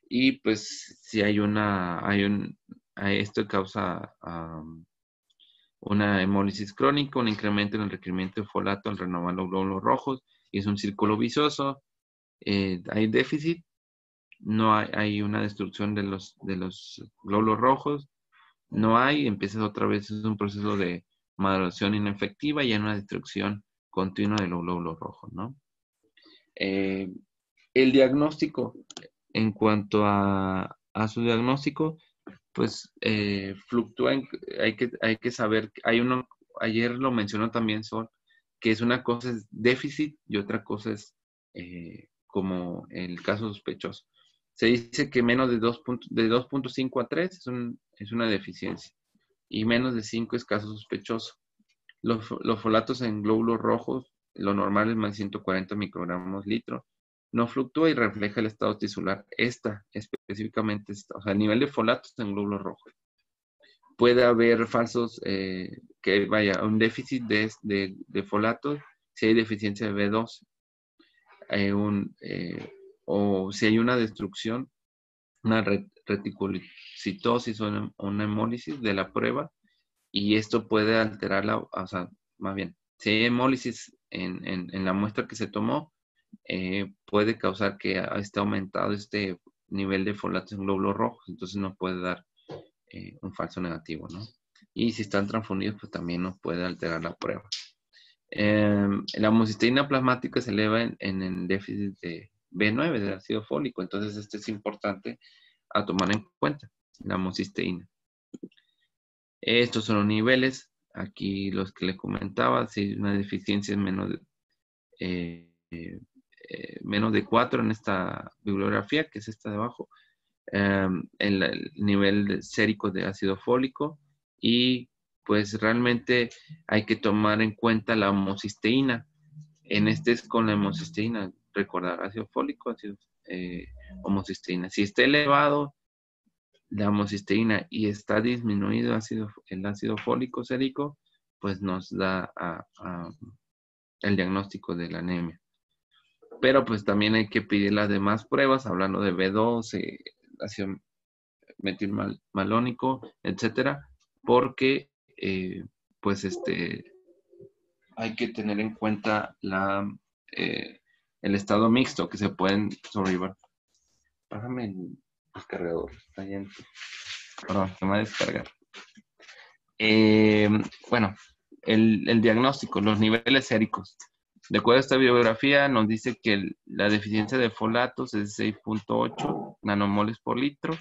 Y pues si esto causa una hemólisis crónica, un incremento en el requerimiento de folato al renovar los glóbulos rojos, y es un círculo vicioso. Hay déficit, no hay una destrucción de los glóbulos rojos, empieza otra vez, es un proceso de maduración inefectiva y hay una destrucción continua de los glóbulos rojos, ¿no? El diagnóstico, en cuanto a su diagnóstico, pues fluctúa, hay que saber, ayer lo mencionó también Sol, que es una cosa es déficit y otra cosa es como el caso sospechoso. Se dice que menos de 2.5 a 3 es una deficiencia y menos de 5 es caso sospechoso. Los folatos en glóbulos rojos, lo normal es más de 140 microgramos litro, no fluctúa y refleja el estado tisular. Específicamente, o sea, el nivel de folatos en glóbulos rojos. Puede haber falsos, un déficit de folatos si hay deficiencia de B12. O si hay una destrucción, una reticulocitosis o una hemólisis de la prueba, y esto puede alterar o sea, más bien, si hay hemólisis en la muestra que se tomó, puede causar que esté aumentado este nivel de folatos en glóbulos rojos, entonces nos puede dar un falso negativo, ¿no? Y si están transfundidos, pues también nos puede alterar la prueba. La homocisteína plasmática se eleva en el déficit de B9, del ácido fólico, entonces este es importante a tomar en cuenta, la homocisteína. Estos son los niveles, aquí los que les comentaba, si una deficiencia es menos de 4 en esta bibliografía, que es esta de abajo, el nivel sérico de ácido fólico, y pues realmente hay que tomar en cuenta la homocisteína. En este es con la homocisteína, recordar ácido fólico, homocisteína. Si está elevado la homocisteína y está disminuido el ácido fólico sérico, pues nos da el diagnóstico de la anemia. Pero pues también hay que pedir las demás pruebas, hablando de B12, ácido metilmalónico, etcétera, porque pues hay que tener en cuenta el estado mixto que se pueden sobrevivir. Bájame el cargador, está lleno. Perdón, se me va a descargar. Bueno, el diagnóstico, los niveles séricos. De acuerdo a esta bibliografía, nos dice que la deficiencia de folatos es 6.8 nanomoles por litro.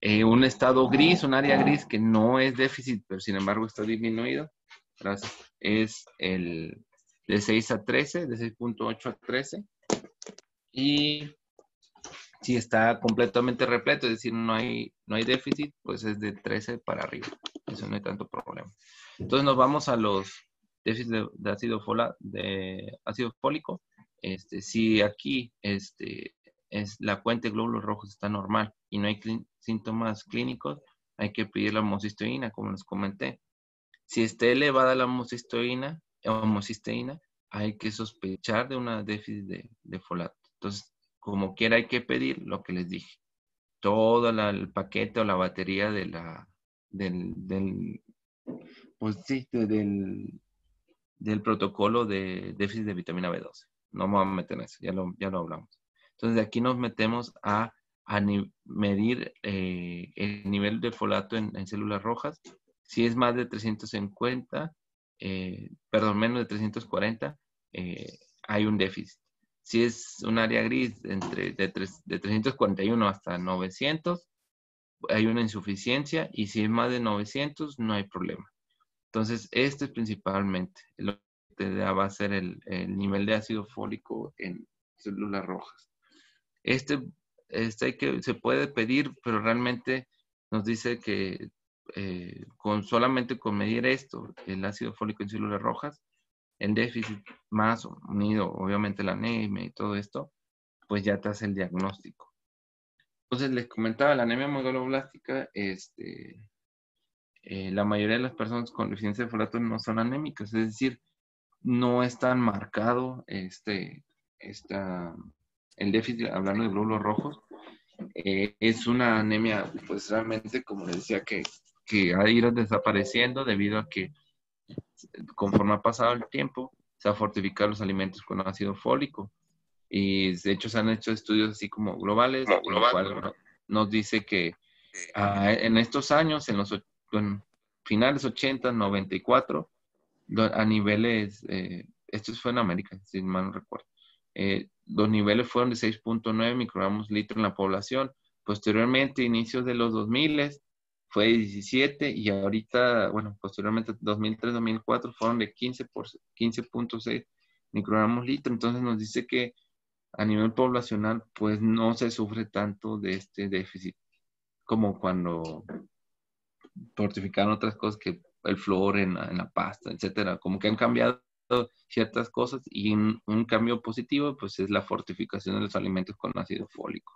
Un estado gris, un área gris que no es déficit, pero sin embargo está disminuido, es el de 6 a 13, de 6.8 a 13. Y Si está completamente repleto, es decir, no hay déficit, pues es de 13 para arriba. Eso no hay tanto problema. Entonces nos vamos a los déficits de ácido fólico. Si aquí la cuenta de glóbulos rojos está normal y no hay síntomas clínicos, hay que pedir la homocisteína, como les comenté. Si está elevada la homocisteína, hay que sospechar de una déficit de folato. Entonces, como quiera hay que pedir lo que les dije. Todo el paquete o la batería pues sí, del protocolo de déficit de vitamina B12. No me voy a meter en eso, ya lo hablamos. Entonces, de aquí nos metemos a medir el nivel de folato en células rojas. Si es más de 350, menos de 340, hay un déficit. Si es un área gris de 341 hasta 900, hay una insuficiencia, y si es más de 900, no hay problema. Entonces, este es principalmente lo que te va a ser el nivel de ácido fólico en células rojas. Se puede pedir, pero realmente nos dice que solamente con medir esto, el ácido fólico en células rojas, el déficit más unido, obviamente la anemia y todo esto, pues ya te hace el diagnóstico. Entonces les comentaba, la anemia megaloblástica, la mayoría de las personas con deficiencia de folato no son anémicas, es decir, no es tan marcado el déficit, hablando de glóbulos rojos. Es una anemia, pues realmente, como les decía, que ha ido desapareciendo debido a que conforme ha pasado el tiempo, se ha fortificado los alimentos con ácido fólico. Y de hecho se han hecho estudios así como globales, lo cual nos dice que en estos años, en los finales 80, 94, a niveles, esto fue en América, si mal no recuerdo, los niveles fueron de 6.9 microgramos litro en la población. Posteriormente, inicios de los 2000, fue 17, y ahorita, bueno, posteriormente 2003-2004 fueron de 15.6 microgramos litro. Entonces nos dice que a nivel poblacional, pues no se sufre tanto de este déficit como cuando fortificaron otras cosas, que el flúor en la pasta, etcétera. Como que han cambiado ciertas cosas, y un cambio positivo, pues es la fortificación de los alimentos con ácido fólico.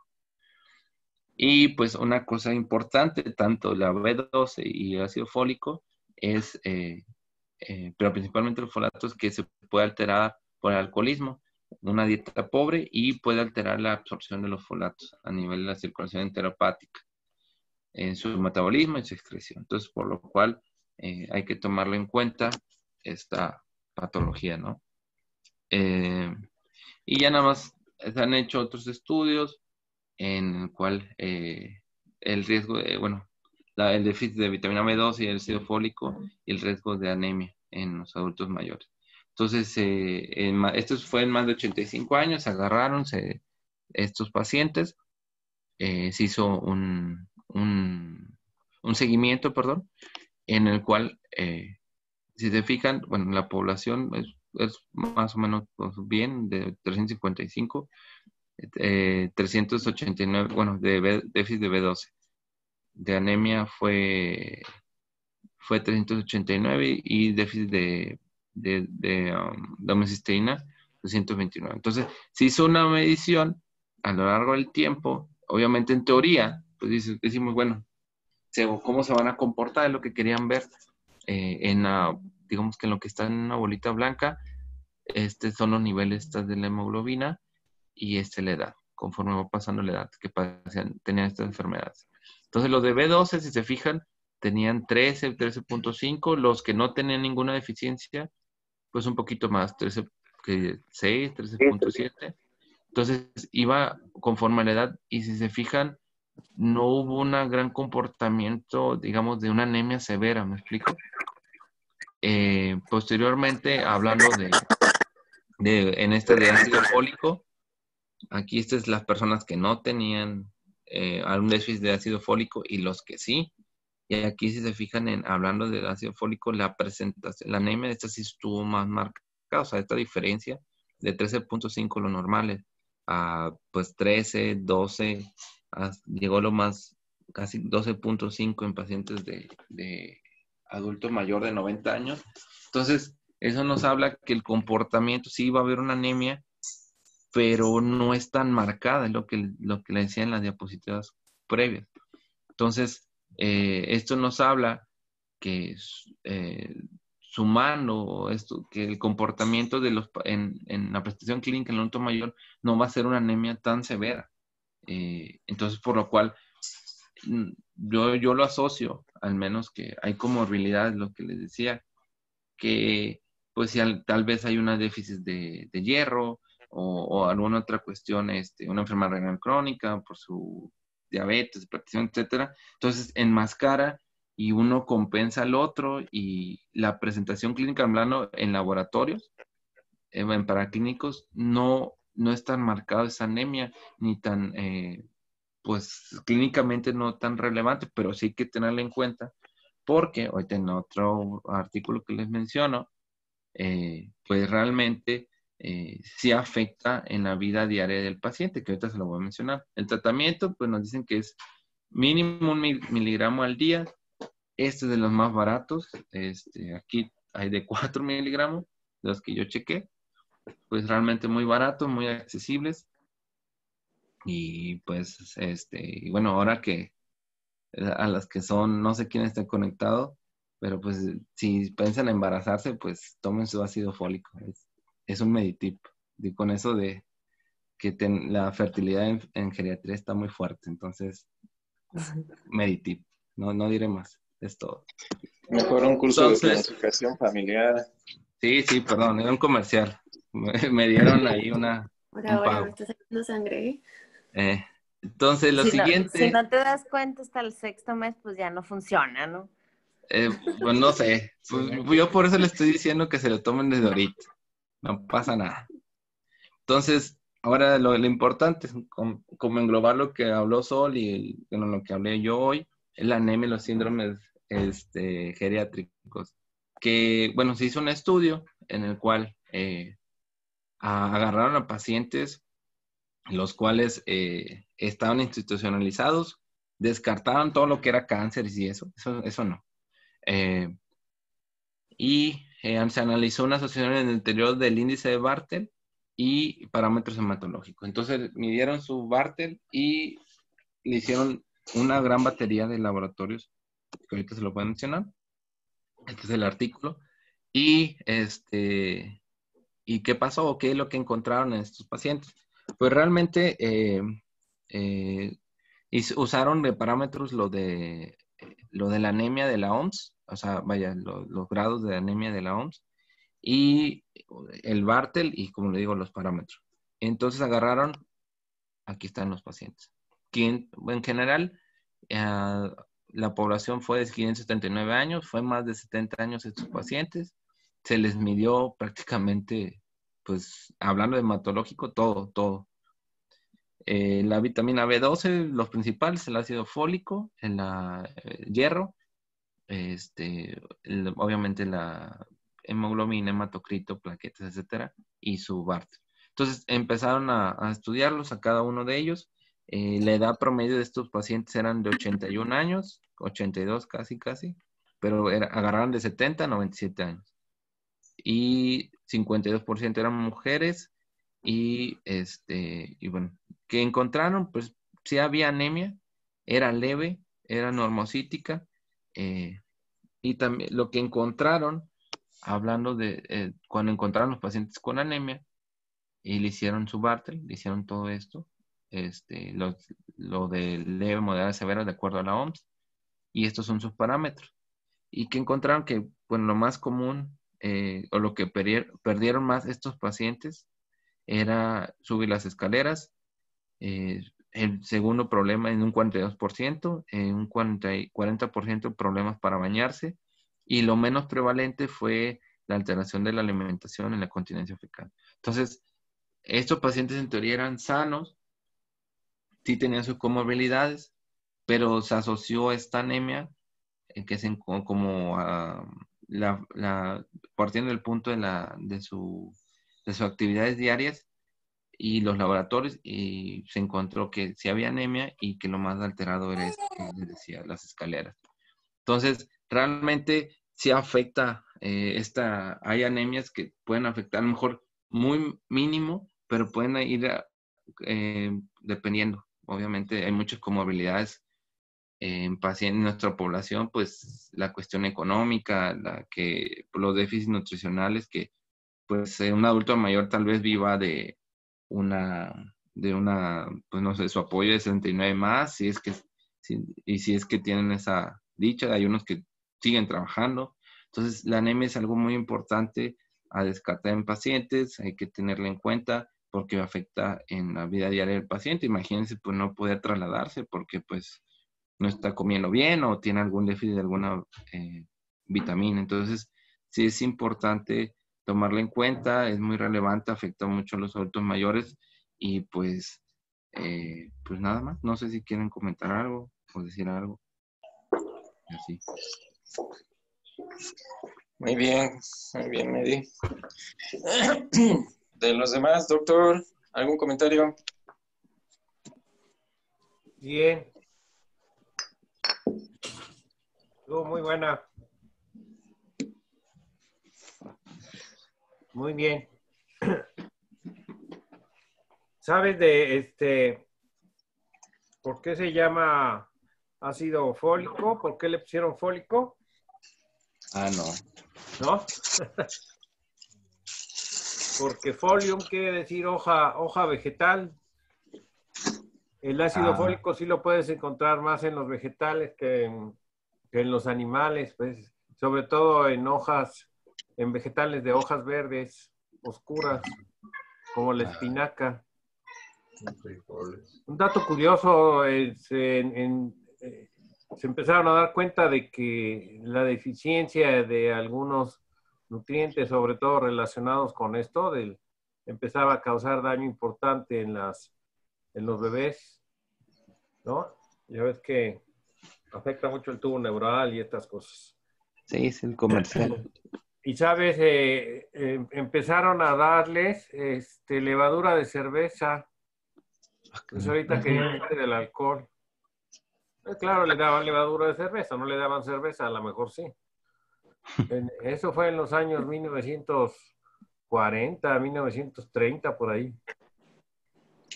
Y pues una cosa importante, tanto la B12 y el ácido fólico, pero principalmente los folatos, que se puede alterar por el alcoholismo, una dieta pobre, y puede alterar la absorción de los folatos a nivel de la circulación enteropática, en su metabolismo y su excreción. Entonces, por lo cual hay que tomarlo en cuenta esta patología, ¿no? Y ya nada más se han hecho otros estudios en el cual el riesgo, el déficit de vitamina B2 y el ácido fólico, y el riesgo de anemia en los adultos mayores. Entonces, esto fue en más de 85 años, agarraron estos pacientes, se hizo un seguimiento, perdón, en el cual, si se fijan, bueno, la población es más o menos, pues, bien, de 355, 389, bueno, de déficit de B12. De anemia fue 389, y déficit de homocisteína 229. Entonces, se hizo una medición a lo largo del tiempo. Obviamente, en teoría, pues decimos, bueno, ¿cómo se van a comportar? Es lo que querían ver. Digamos que en lo que está en una bolita blanca, son los niveles de la hemoglobina, y la edad, conforme va pasando la edad que tenían estas enfermedades. Entonces, los de B12, si se fijan, tenían 13.5. Los que no tenían ninguna deficiencia, pues un poquito más, 13.6, 13.7. Entonces, iba conforme a la edad, y si se fijan, no hubo un gran comportamiento, digamos, de una anemia severa, ¿me explico? Posteriormente, hablando en de ácido fólico, aquí estas las personas que no tenían algún déficit de ácido fólico, y los que sí. Y aquí, si se fijan, hablando del ácido fólico, la presentación, la anemia de esta sí estuvo más marcada. O sea, esta diferencia de 13.5 lo normal a pues 13, 12, llegó lo más, casi 12.5 en pacientes de adulto mayor de 90 años. Entonces, eso nos habla que el comportamiento, sí va a haber una anemia, pero no es tan marcada, es lo que le decía en las diapositivas previas. Entonces, esto nos habla que sumando esto, que el comportamiento de en la prestación clínica en el adulto mayor no va a ser una anemia tan severa. Entonces, por lo cual, yo lo asocio, al menos que hay comorbilidades, lo que les decía, que pues si tal vez hay una déficit de hierro o alguna otra cuestión, una enfermedad renal crónica por su diabetes, hipertensión, etcétera. Entonces enmascara y uno compensa al otro y la presentación clínica hablando en laboratorios, en paraclínicos, no es tan marcada esa anemia ni tan, pues clínicamente no tan relevante, pero sí hay que tenerla en cuenta porque ahorita en otro artículo que les menciono, pues realmente sí afecta en la vida diaria del paciente, que ahorita se lo voy a mencionar. El tratamiento, pues nos dicen que es mínimo 1 miligramo al día. Este es de los más baratos. Aquí hay de 4 miligramos, de los que yo chequé. Pues realmente muy baratos, muy accesibles. Y pues, y bueno, ahora que a las que son, no sé quién está conectado, pero pues si piensan embarazarse, pues tomen su ácido fólico. Es un meditip. Y con eso de que la fertilidad en geriatría está muy fuerte. Entonces, meditip. No diré más. Es todo. Mejor un curso de Entonces, planificación familiar. sí, perdón, era un comercial. Me dieron ahí un Ahora me pago. está sacando sangre, ¿eh? Entonces, lo Si siguiente, no te das cuenta hasta el sexto mes, pues ya no funciona, ¿no? pues no sé. Pues, yo por eso le estoy diciendo que se lo tomen desde ahorita. No pasa nada. Entonces, ahora lo importante es como englobar lo que habló Sol y bueno, lo que hablé yo hoy, es la anemia y los síndromes geriátricos. Que, bueno, se hizo un estudio en el cual agarraron a pacientes los cuales estaban institucionalizados, descartaron todo lo que era cáncer y eso no. Se analizó una asociación en el interior del índice de Bartel y parámetros hematológicos. Entonces midieron su Bartel y le hicieron una gran batería de laboratorios, que ahorita se lo pueden mencionar. Este es el artículo. ¿Y qué pasó? ¿Qué es lo que encontraron en estos pacientes? Pues realmente usaron de parámetros lo de la anemia de la OMS, o sea, vaya, los grados de anemia de la OMS, y el Bartel y, como le digo, los parámetros. Entonces agarraron, aquí están los pacientes. En general, la población fue de 579 años, fue más de 70 años estos pacientes. Se les midió prácticamente, pues, hablando de hematológico, todo. La vitamina B12, los principales, el ácido fólico, el hierro, obviamente la hemoglobina, hematocrito, plaquetas, etcétera, y su BART. Entonces empezaron a estudiarlos a cada uno de ellos. La edad promedio de estos pacientes eran de 81 años, 82 casi, pero agarraron de 70 a 97 años. Y 52% eran mujeres y bueno, que encontraron, pues sí había anemia, era leve, era normocítica, y también lo que encontraron, hablando de cuando encontraron los pacientes con anemia y le hicieron su Bartel, le hicieron todo esto, lo de leve, moderada, severa, de acuerdo a la OMS, y estos son sus parámetros. Y que encontraron que, bueno, lo más común o lo que perdieron más estos pacientes era subir las escaleras. El segundo problema en un 42%, en un 40% problemas para bañarse, y lo menos prevalente fue la alteración de la alimentación en la continencia fecal. Entonces, estos pacientes en teoría eran sanos, sí tenían sus comorbilidades, pero se asoció esta anemia, que es como partiendo del punto de sus actividades diarias, y los laboratorios y se encontró que sí había anemia y que lo más alterado era esto que les decía, las escaleras. Entonces, realmente sí afecta hay anemias que pueden afectar a lo mejor muy mínimo, pero pueden ir dependiendo. Obviamente hay muchas comorbilidades en pacientes, en nuestra población, pues la cuestión económica, los déficits nutricionales, que pues un adulto mayor tal vez viva pues no sé, su apoyo de 69 más, y si es que tienen esa dicha, hay unos que siguen trabajando. Entonces, la anemia es algo muy importante a descartar en pacientes, hay que tenerla en cuenta porque afecta en la vida diaria del paciente. Imagínense, pues no poder trasladarse porque pues no está comiendo bien o tiene algún déficit de alguna vitamina. Entonces, sí es importante tomarla en cuenta, es muy relevante, afecta mucho a los adultos mayores y pues nada más. No sé si quieren comentar algo o decir algo. Así. Muy bien, Medi. De los demás, doctor, ¿algún comentario? Bien. Estuvo muy buena. Muy bien. ¿Sabes por qué se llama ácido fólico? ¿Por qué le pusieron fólico? Ah, no. ¿No? Porque folium quiere decir hoja vegetal. El ácido fólico sí lo puedes encontrar más en los vegetales que en los animales, pues, sobre todo en vegetales de hojas verdes, oscuras, como la espinaca. Un dato curioso es se empezaron a dar cuenta de que la deficiencia de algunos nutrientes, sobre todo relacionados con esto, empezaba a causar daño importante en los bebés, ¿no? Ya ves que afecta mucho el tubo neural y estas cosas. Sí, es el comercial. Y sabes, empezaron a darles levadura de cerveza. Pues ahorita querían dejar del alcohol. Claro, le daban levadura de cerveza, no le daban cerveza, a lo mejor sí. Eso fue en los años 1940, 1930, por ahí.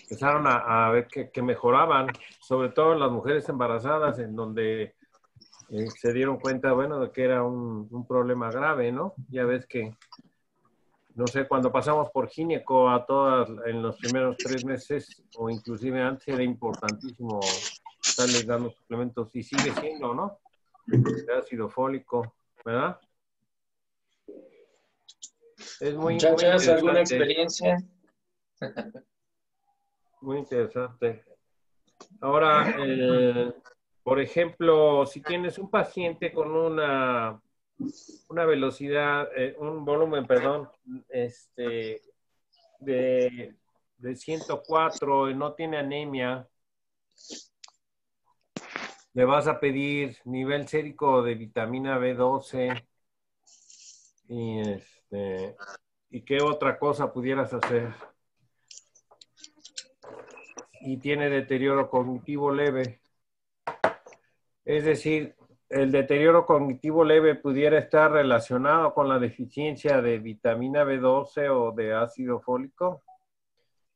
Empezaron a ver que mejoraban, sobre todo en las mujeres embarazadas, en donde se dieron cuenta, bueno, de que era un problema grave, ¿no? Ya ves que, no sé, cuando pasamos por gineco a todas en los primeros 3 meses, o inclusive antes, era importantísimo estarles dando suplementos, y sigue siendo, ¿no? De ácido fólico, ¿verdad? Es muy Muchachas, ¿alguna interesante. experiencia? Muy interesante. Ahora, por ejemplo, si tienes un paciente con una velocidad, un volumen, perdón, de 104 y no tiene anemia, le vas a pedir nivel sérico de vitamina B12 y qué otra cosa pudieras hacer. Y tiene deterioro cognitivo leve. Es decir, el deterioro cognitivo leve pudiera estar relacionado con la deficiencia de vitamina B12 o de ácido fólico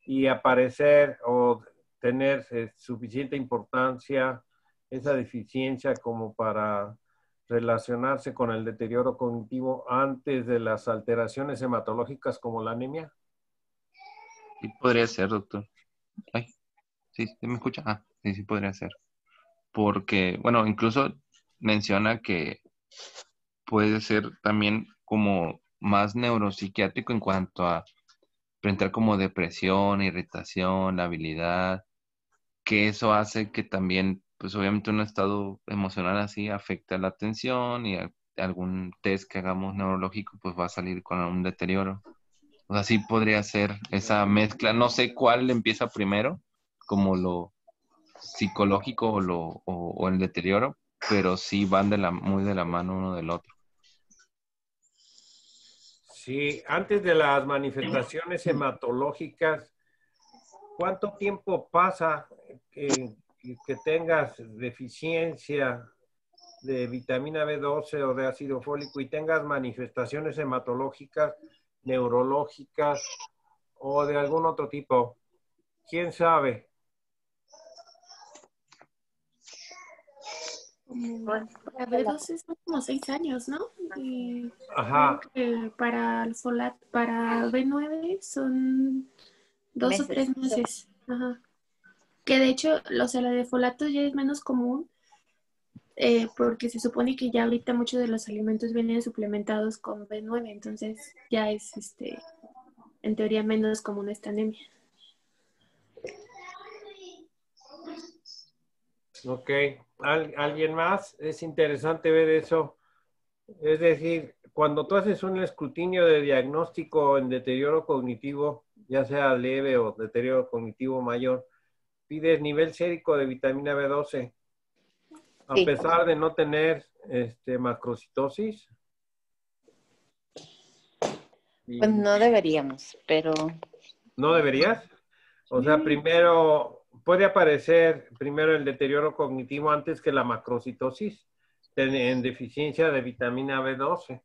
y aparecer o tener suficiente importancia esa deficiencia como para relacionarse con el deterioro cognitivo antes de las alteraciones hematológicas como la anemia. Sí, podría ser, doctor. Ay, sí, ¿sí me escucha? Ah, sí, sí podría ser. Porque, bueno, incluso menciona que puede ser también como más neuropsiquiátrico en cuanto a presentar como depresión, irritación, la habilidad, que eso hace que también, pues obviamente un estado emocional así afecta la atención y algún test que hagamos neurológico pues va a salir con un deterioro. O sea, sí podría ser esa mezcla, no sé cuál empieza primero, como lo psicológico o el deterioro, pero sí van muy de la mano uno del otro. Sí, antes de las manifestaciones hematológicas ¿cuánto tiempo pasa que tengas deficiencia de vitamina B12 o de ácido fólico y tengas manifestaciones hematológicas, neurológicas o de algún otro tipo? ¿Quién sabe? Para B12 son como 6 años, ¿no? Y creo Ajá. que para el folato, para B9 son 2 o Meses. 3 meses. Ajá. Que de hecho, o sea, la de folato ya es menos común porque se supone que ya ahorita muchos de los alimentos vienen suplementados con B9, entonces ya es, en teoría, menos común esta anemia. Ok. ¿Alguien más? Es interesante ver eso. Es decir, cuando tú haces un escrutinio de diagnóstico en deterioro cognitivo, ya sea leve o deterioro cognitivo mayor, pides nivel sérico de vitamina B12, a Sí. pesar de no tener macrocitosis. Pues no deberíamos, pero ¿No deberías? O sea, primero, puede aparecer primero el deterioro cognitivo antes que la macrocitosis en deficiencia de vitamina B12.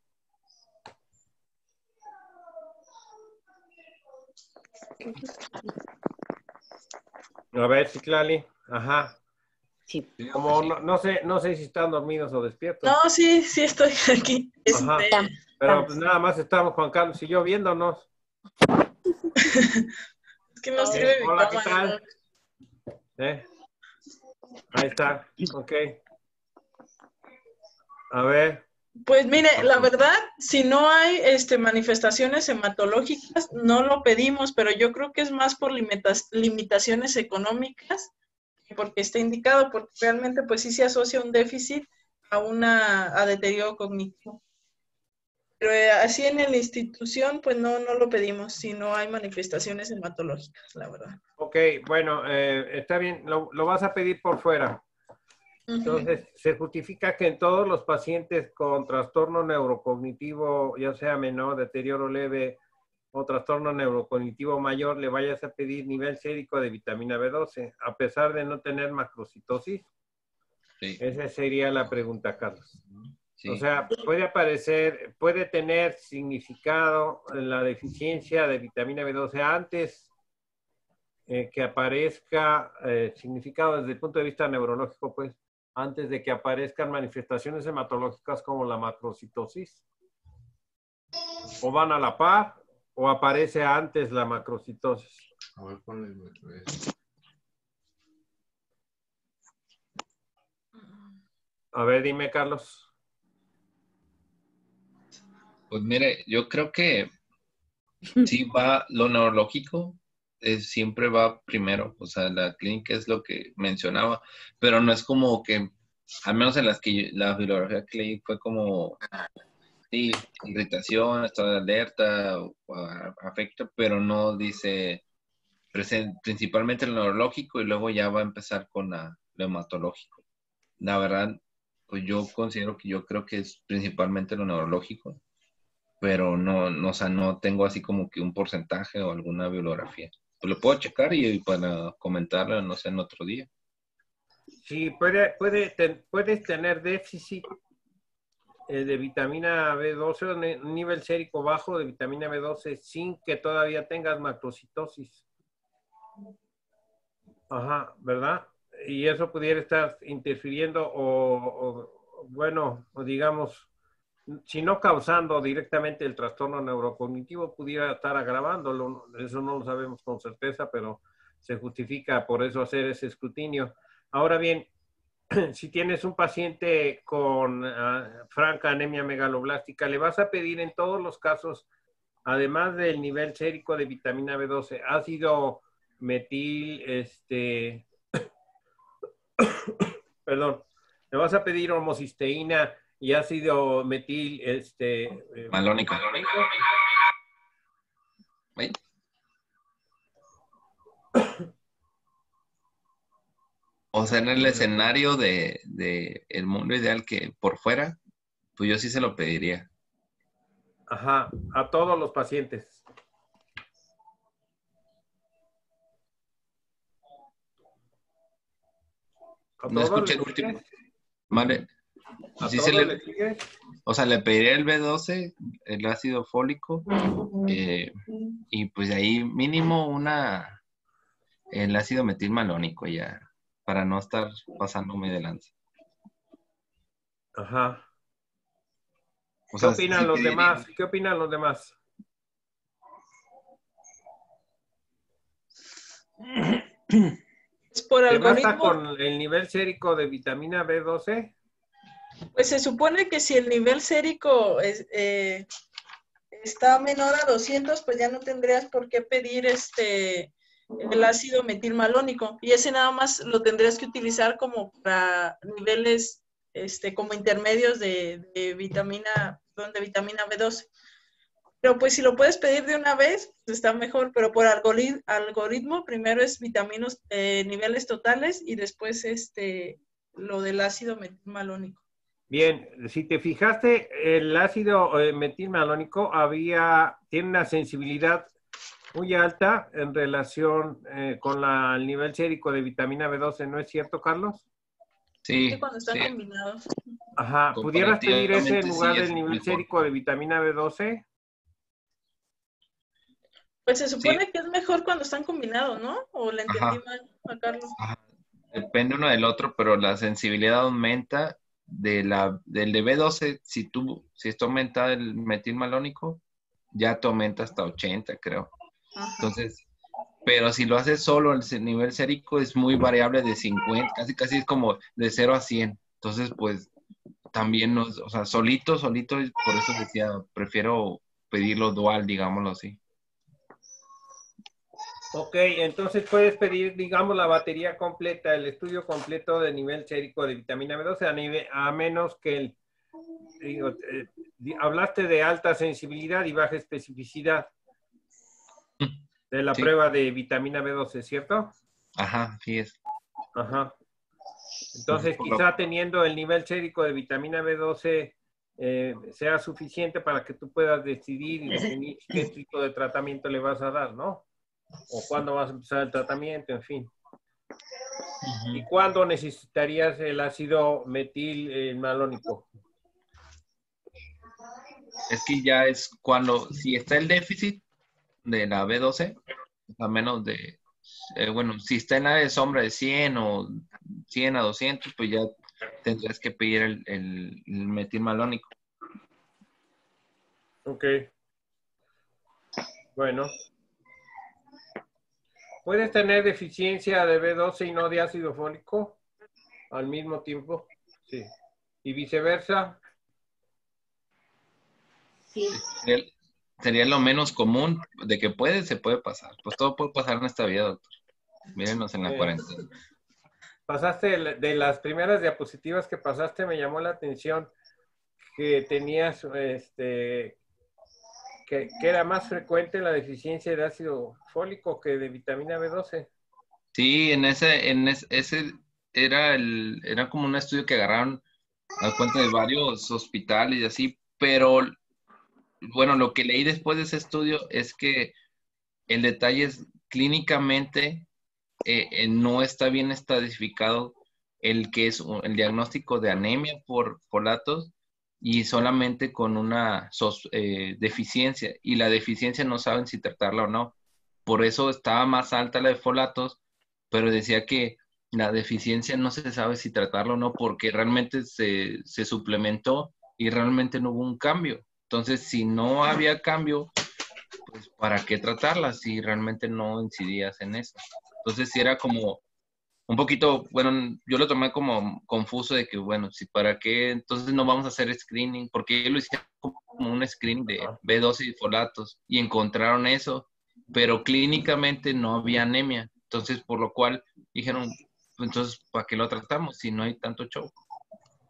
A ver, Citlali. Ajá. sí. Como no sé si están dormidos o despiertos. No, sí, sí estoy aquí. Ajá. Pero pues nada más estamos Juan Carlos y yo viéndonos. Es que no sirve mi Hola, ¿qué cámara. tal? Ahí está. Ok. A ver. Pues mire, la verdad, si no hay manifestaciones hematológicas, no lo pedimos, pero yo creo que es más por limitaciones económicas que porque está indicado, porque realmente pues sí se asocia un déficit a deterioro cognitivo. Pero así en la institución, pues no lo pedimos si no hay manifestaciones hematológicas, la verdad. Ok, bueno, está bien. Lo vas a pedir por fuera. Entonces, se justifica que en todos los pacientes con trastorno neurocognitivo, ya sea menor, deterioro leve o trastorno neurocognitivo mayor, le vayas a pedir nivel sérico de vitamina B12, a pesar de no tener macrocitosis. Sí. Esa sería la pregunta, Carlos. Sí. O sea, puede tener significado la deficiencia de vitamina B12 antes que aparezca, significado desde el punto de vista neurológico, pues, antes de que aparezcan manifestaciones hematológicas como la macrocitosis. O van a la par, o aparece antes la macrocitosis. A ver, ponle otra vez. A ver, dime, Carlos. Pues mire, yo creo que sí va lo neurológico, siempre va primero, o sea, la clínica es lo que mencionaba, pero no es como que, al menos en las que la bibliografía que leí fue como, sí, irritación, estado de alerta, afecto, pero no dice principalmente el neurológico y luego ya va a empezar con lo hematológico. La verdad, pues yo considero que yo creo que es principalmente lo neurológico, pero no, o sea, no tengo así como que un porcentaje o alguna bibliografía. Pues lo puedo checar y para comentarlo, no sé, en otro día. Sí, puedes tener déficit de vitamina B12, un nivel sérico bajo de vitamina B12 sin que todavía tengas macrocitosis. Ajá, ¿verdad? Y eso pudiera estar interfiriendo bueno, o digamos, si no causando directamente el trastorno neurocognitivo, pudiera estar agravándolo. Eso no lo sabemos con certeza, pero se justifica por eso hacer ese escrutinio. Ahora bien, si tienes un paciente con franca anemia megaloblástica, le vas a pedir en todos los casos, además del nivel sérico de vitamina B12, ácido metil, perdón, le vas a pedir homocisteína y ácido metil, Malónico. ¿Ven? O sea, en el escenario de el mundo ideal que por fuera, pues yo sí se lo pediría. Ajá, a todos los pacientes. ¿A No todos escuché les el último. sigues? Vale. ¿A Sí todos se les sigues? o sea, le pediría el B12, el ácido fólico, y pues de ahí mínimo el ácido metilmalónico ya, para no estar pasándome de lanza. Ajá. O ¿Qué sea, opinan sí los pediría- demás? ¿Qué opinan los demás? Por ¿Te basta algoritmo, con el nivel sérico de vitamina B12? pues se supone que si el nivel sérico está menor a 200, pues ya no tendrías por qué pedir el ácido metilmalónico. Y ese nada más lo tendrías que utilizar como para niveles como intermedios de vitamina B12. Pero pues si lo puedes pedir de una vez, pues está mejor, pero por algoritmo, primero es vitaminos, niveles totales y después lo del ácido metilmalónico. Bien, si te fijaste, el ácido metilmalónico tiene una sensibilidad muy alta en relación con el nivel sérico de vitamina B12, ¿no es cierto, Carlos? Sí, Sí, cuando están sí, combinados. Ajá, ¿pudieras pedir ese en comparativamente lugar sí del es nivel mejor. sérico de vitamina B12? Pues se Sí, supone que es mejor cuando están combinados, ¿no? ¿O le entendí ajá, mal a Carlos? ajá. Depende uno del otro, pero la sensibilidad aumenta del de B12. Si esto aumenta el metilmalónico, ya te aumenta hasta 80, creo. Ajá. Entonces, pero si lo haces solo, el nivel sérico es muy variable de 50, casi es como de 0 a 100. Entonces, pues, también, o sea, solito, por eso decía, prefiero pedirlo dual, digámoslo así. Ok, entonces puedes pedir, digamos, la batería completa, el estudio completo de nivel sérico de vitamina B12 a menos que hablaste de alta sensibilidad y baja especificidad de la Sí, prueba de vitamina B12, ¿cierto? ajá, sí es. Ajá. Entonces, Entonces, quizá teniendo el nivel sérico de vitamina B12 sea suficiente para que tú puedas decidir y definir qué tipo de tratamiento le vas a dar, ¿no? O cuándo vas a empezar el tratamiento, en fin. ¿Y cuándo necesitarías el ácido metilmalónico? Es que ya es cuando, si está el déficit de la B12, a menos bueno, si está en la de sombra de 100 o 100 a 200, pues ya tendrías que pedir el metilmalónico. Ok. Bueno. ¿Puedes tener deficiencia de B12 y no de ácido fólico al mismo tiempo? Sí. ¿Y viceversa? Sí. Sería lo menos común de que se puede pasar. Pues todo puede pasar en esta vida, doctor. Mírenos en la cuarentena. Pasaste de las primeras diapositivas que pasaste, me llamó la atención que tenías, que era más frecuente la deficiencia de ácido fólico que de vitamina B12. Sí, ese era como un estudio que agarraron a cuenta de varios hospitales y así, pero bueno, lo que leí después de ese estudio es que el detalle es clínicamente no está bien estadificado el que es el diagnóstico de anemia por folatos y solamente con una deficiencia, y la deficiencia no saben si tratarla o no. Por eso estaba más alta la de folatos, pero decía que la deficiencia no se sabe si tratarla o no porque realmente se suplementó y realmente no hubo un cambio. Entonces, si no había cambio, pues ¿para qué tratarla si realmente no incidías en eso? Entonces, sí era como un poquito, bueno, yo lo tomé como confuso de que, bueno, si para qué, entonces no vamos a hacer screening, porque ellos lo hicieron como un screening de B12 y folatos y encontraron eso, pero clínicamente no había anemia. Entonces, por lo cual dijeron, pues, entonces, ¿para qué lo tratamos si no hay tanto show?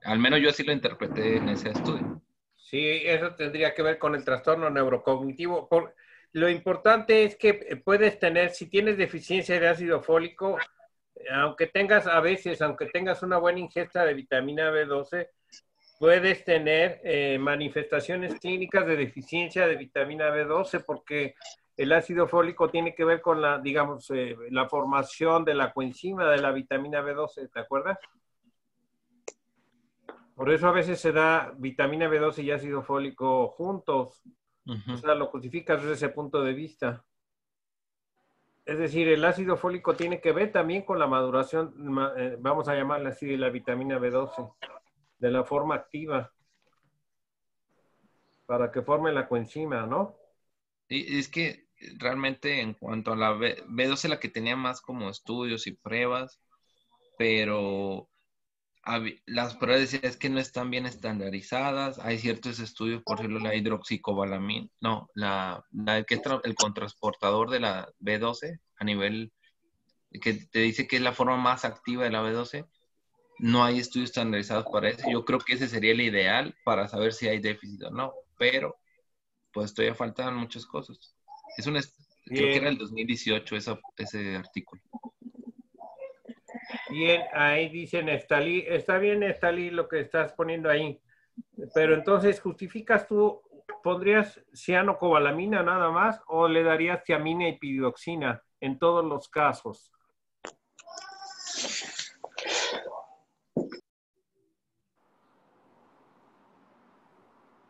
Al menos yo así lo interpreté en ese estudio. Sí, eso tendría que ver con el trastorno neurocognitivo. Lo importante es que puedes tener, si tienes deficiencia de ácido fólico, aunque tengas una buena ingesta de vitamina B12, puedes tener manifestaciones clínicas de deficiencia de vitamina B12 porque el ácido fólico tiene que ver con la formación de la coenzima de la vitamina B12, ¿te acuerdas? Por eso a veces se da vitamina B12 y ácido fólico juntos. Ujú. O sea, lo justificas desde ese punto de vista. Es decir, el ácido fólico tiene que ver también con la maduración, vamos a llamarla así, de la vitamina B12, de la forma activa, para que forme la coenzima, ¿no? Y es que realmente en cuanto a la B12, la que tenía más como estudios y pruebas, pero las pruebas decían es que no están bien estandarizadas. Hay ciertos estudios, por ejemplo, la hidroxicobalamina, no, que es el contrasportador de la B12 a nivel que te dice que es la forma más activa de la B12. No hay estudios estandarizados para eso. Yo creo que ese sería el ideal para saber si hay déficit o no, pero pues todavía faltan muchas cosas. Creo que era Bien, el 2018 ese artículo. bien, ahí dice Neftalí, está bien Neftalí lo que estás poniendo ahí, pero entonces justificas tú, ¿pondrías cianocobalamina nada más o le darías tiamina y piridoxina en todos los casos?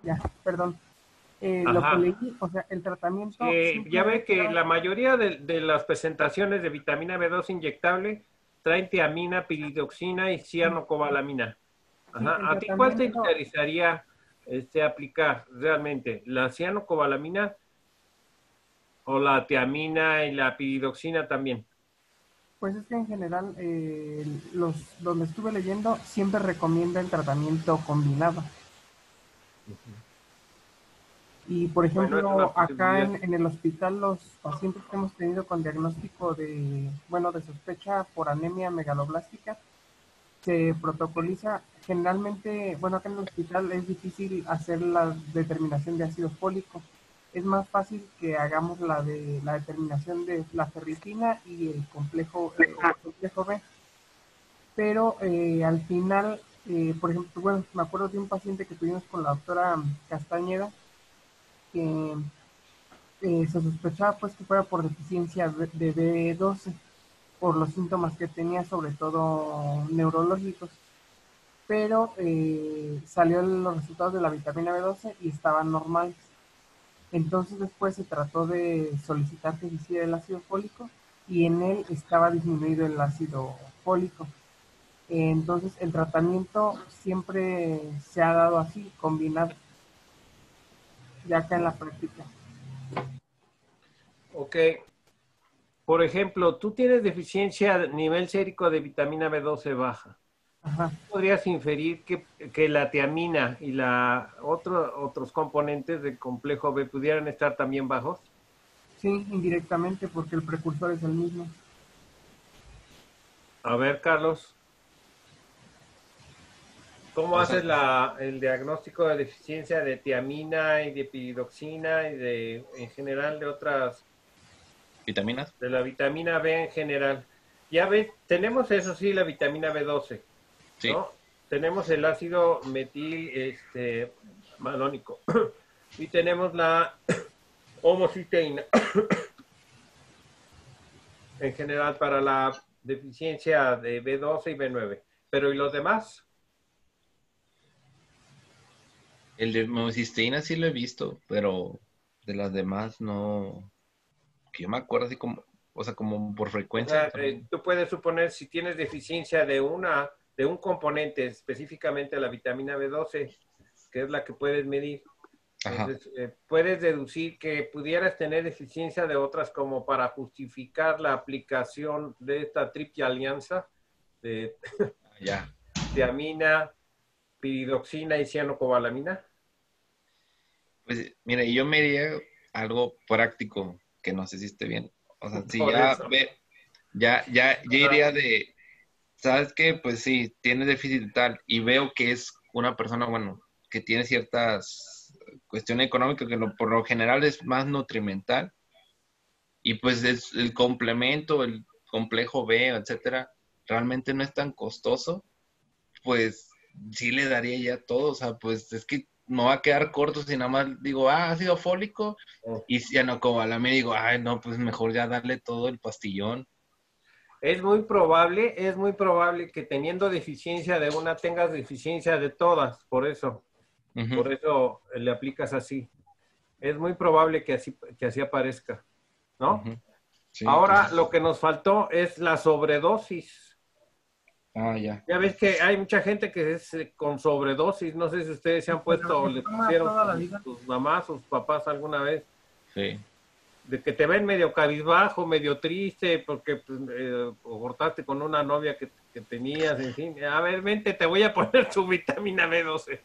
Ya, perdón. Lo que Ajá. leí, o sea, el tratamiento Ya ve que simplemente la mayoría de las presentaciones de vitamina B2 inyectable traen tiamina, piridoxina y cianocobalamina. sí, Ajá. el ¿A ti cuál te tratamiento, interesaría aplicar realmente? ¿La cianocobalamina o la tiamina y la piridoxina también? pues es que en general, donde estuve leyendo, siempre recomienda el tratamiento combinado. Y por Bueno, es una ejemplo, acá posibilidad. en el hospital, los pacientes que hemos tenido con diagnóstico de sospecha por anemia megaloblástica, se protocoliza generalmente, bueno, acá en el hospital es difícil hacer la determinación de ácido fólico. Es más fácil que hagamos la determinación de la ferritina y el complejo B. Pero al final, por ejemplo, bueno, me acuerdo de un paciente que tuvimos con la doctora Castañeda, que se sospechaba pues que fuera por deficiencia de B12, por los síntomas que tenía, sobre todo neurológicos, pero salió los resultados de la vitamina B12 y estaban normales. Entonces después se trató de solicitar que se hiciera el ácido fólico y en él estaba disminuido el ácido fólico. Entonces el tratamiento siempre se ha dado así, combinado, ya acá en la práctica. Ok. Por ejemplo, tú tienes deficiencia a nivel sérico de vitamina B12 baja. Ajá. ¿Podrías inferir que la tiamina y otros componentes del complejo B pudieran estar también bajos? Sí, indirectamente, porque el precursor es el mismo. A ver, Carlos, ¿cómo O sea, haces el diagnóstico de deficiencia de tiamina y de piridoxina y en general vitaminas. de la vitamina B en general? Ya ves, tenemos eso sí, la vitamina B12, Sí. ¿no? Tenemos el ácido malónico y tenemos la homociteína en general para la deficiencia de B12 y B9. Pero ¿y los demás? El de homocisteína sí lo he visto, pero de las demás no. Que yo me acuerdo así como, o sea, como por O frecuencia. sea, tú puedes suponer si tienes deficiencia de un componente, específicamente la vitamina B12, que es la que puedes medir. Ajá. Entonces, puedes deducir que pudieras tener deficiencia de otras como para justificar la aplicación de esta triple alianza de Ya. tiamina, piridoxina y cianocobalamina. Pues mira, yo me diría algo práctico, que no sé si esté bien. O sea, si Por ya eso. ve, ya yo iría de, ¿sabes qué? Pues sí, tiene déficit y tal, y veo que es una persona, bueno, que tiene ciertas cuestiones económicas que por lo general es más nutrimental, y pues es el complemento, el complejo B, etcétera, realmente no es tan costoso, pues sí le daría ya todo, o sea, pues es que no va a quedar corto si nada más digo, ácido fólico, y si ya no como a la me digo, ay, no, pues mejor ya darle todo el pastillón. es muy probable que teniendo deficiencia de una tengas deficiencia de todas, por eso le aplicas así. Es muy probable que así aparezca, ¿no? Sí, Ahora pues. lo que nos faltó es la sobredosis. Ya. Ya ves que hay mucha gente que es con sobredosis. No sé si ustedes se han puesto o le pusieron toda la vida. sus mamás, sus papás alguna vez. Sí. De que te ven medio cabizbajo, medio triste, porque pues, cortaste con una novia que tenías, en fin. A ver, vente, te voy a poner tu vitamina B12,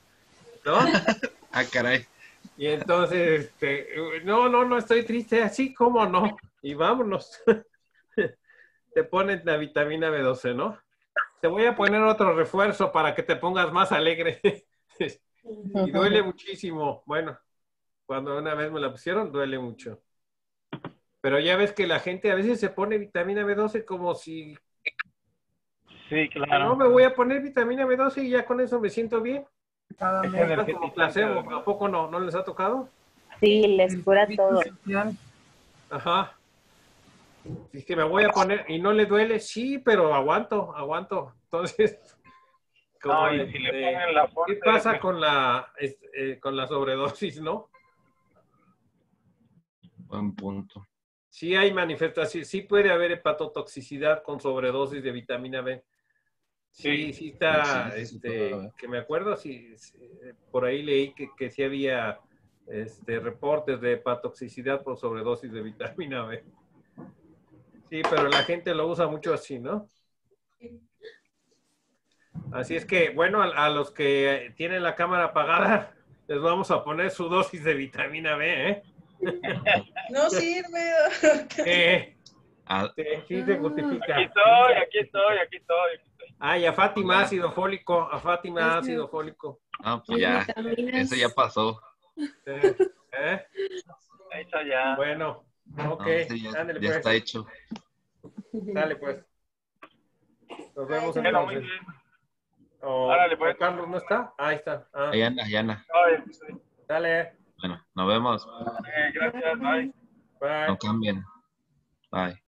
¿no? Caray. Y entonces, no estoy triste, así como no. Y vámonos. Te ponen la vitamina B12, ¿no? Te voy a poner otro refuerzo para que te pongas más alegre. Y duele muchísimo. Bueno, cuando una vez me la pusieron, duele mucho. Pero ya ves que la gente a veces se pone vitamina B12 como si... Sí, No, claro. me voy a poner vitamina B12 y ya con eso me siento bien. Cada Es mes. Como placebo, ¿a poco no? ¿No les ha tocado? Sí, les cura Servicio todo. social. Ajá. Es que me voy a poner y no le duele, sí, pero aguanto. Entonces, como, No, y si le ponen la ¿qué fuerte, pasa con la sobredosis, no? Buen punto. Sí hay manifestaciones, sí puede haber hepatotoxicidad con sobredosis de vitamina B. Sí está, Sí, puede haber. que me acuerdo, sí, por ahí leí que sí había reportes de hepatotoxicidad por sobredosis de vitamina B. Sí, pero la gente lo usa mucho así, ¿no? Así es que, bueno, a los que tienen la cámara apagada, les vamos a poner su dosis de vitamina B, ¿eh? No sirve. Sí se justifica. Aquí estoy. Ay, a Fátima ácido fólico, Pues ya, eso ya pasó. ¿Eh? Hecho ya. Bueno, ok, No, ese ya ándale ya pues, está hecho. dale pues. Nos vemos Bueno, muy entonces. bien. O, Árale, pues. o Carlos, ¿no está? Ahí está. Ah, Ahí anda. Ay, sí. dale. Bueno, nos vemos. Gracias, bye. Bye. No cambien. Bye.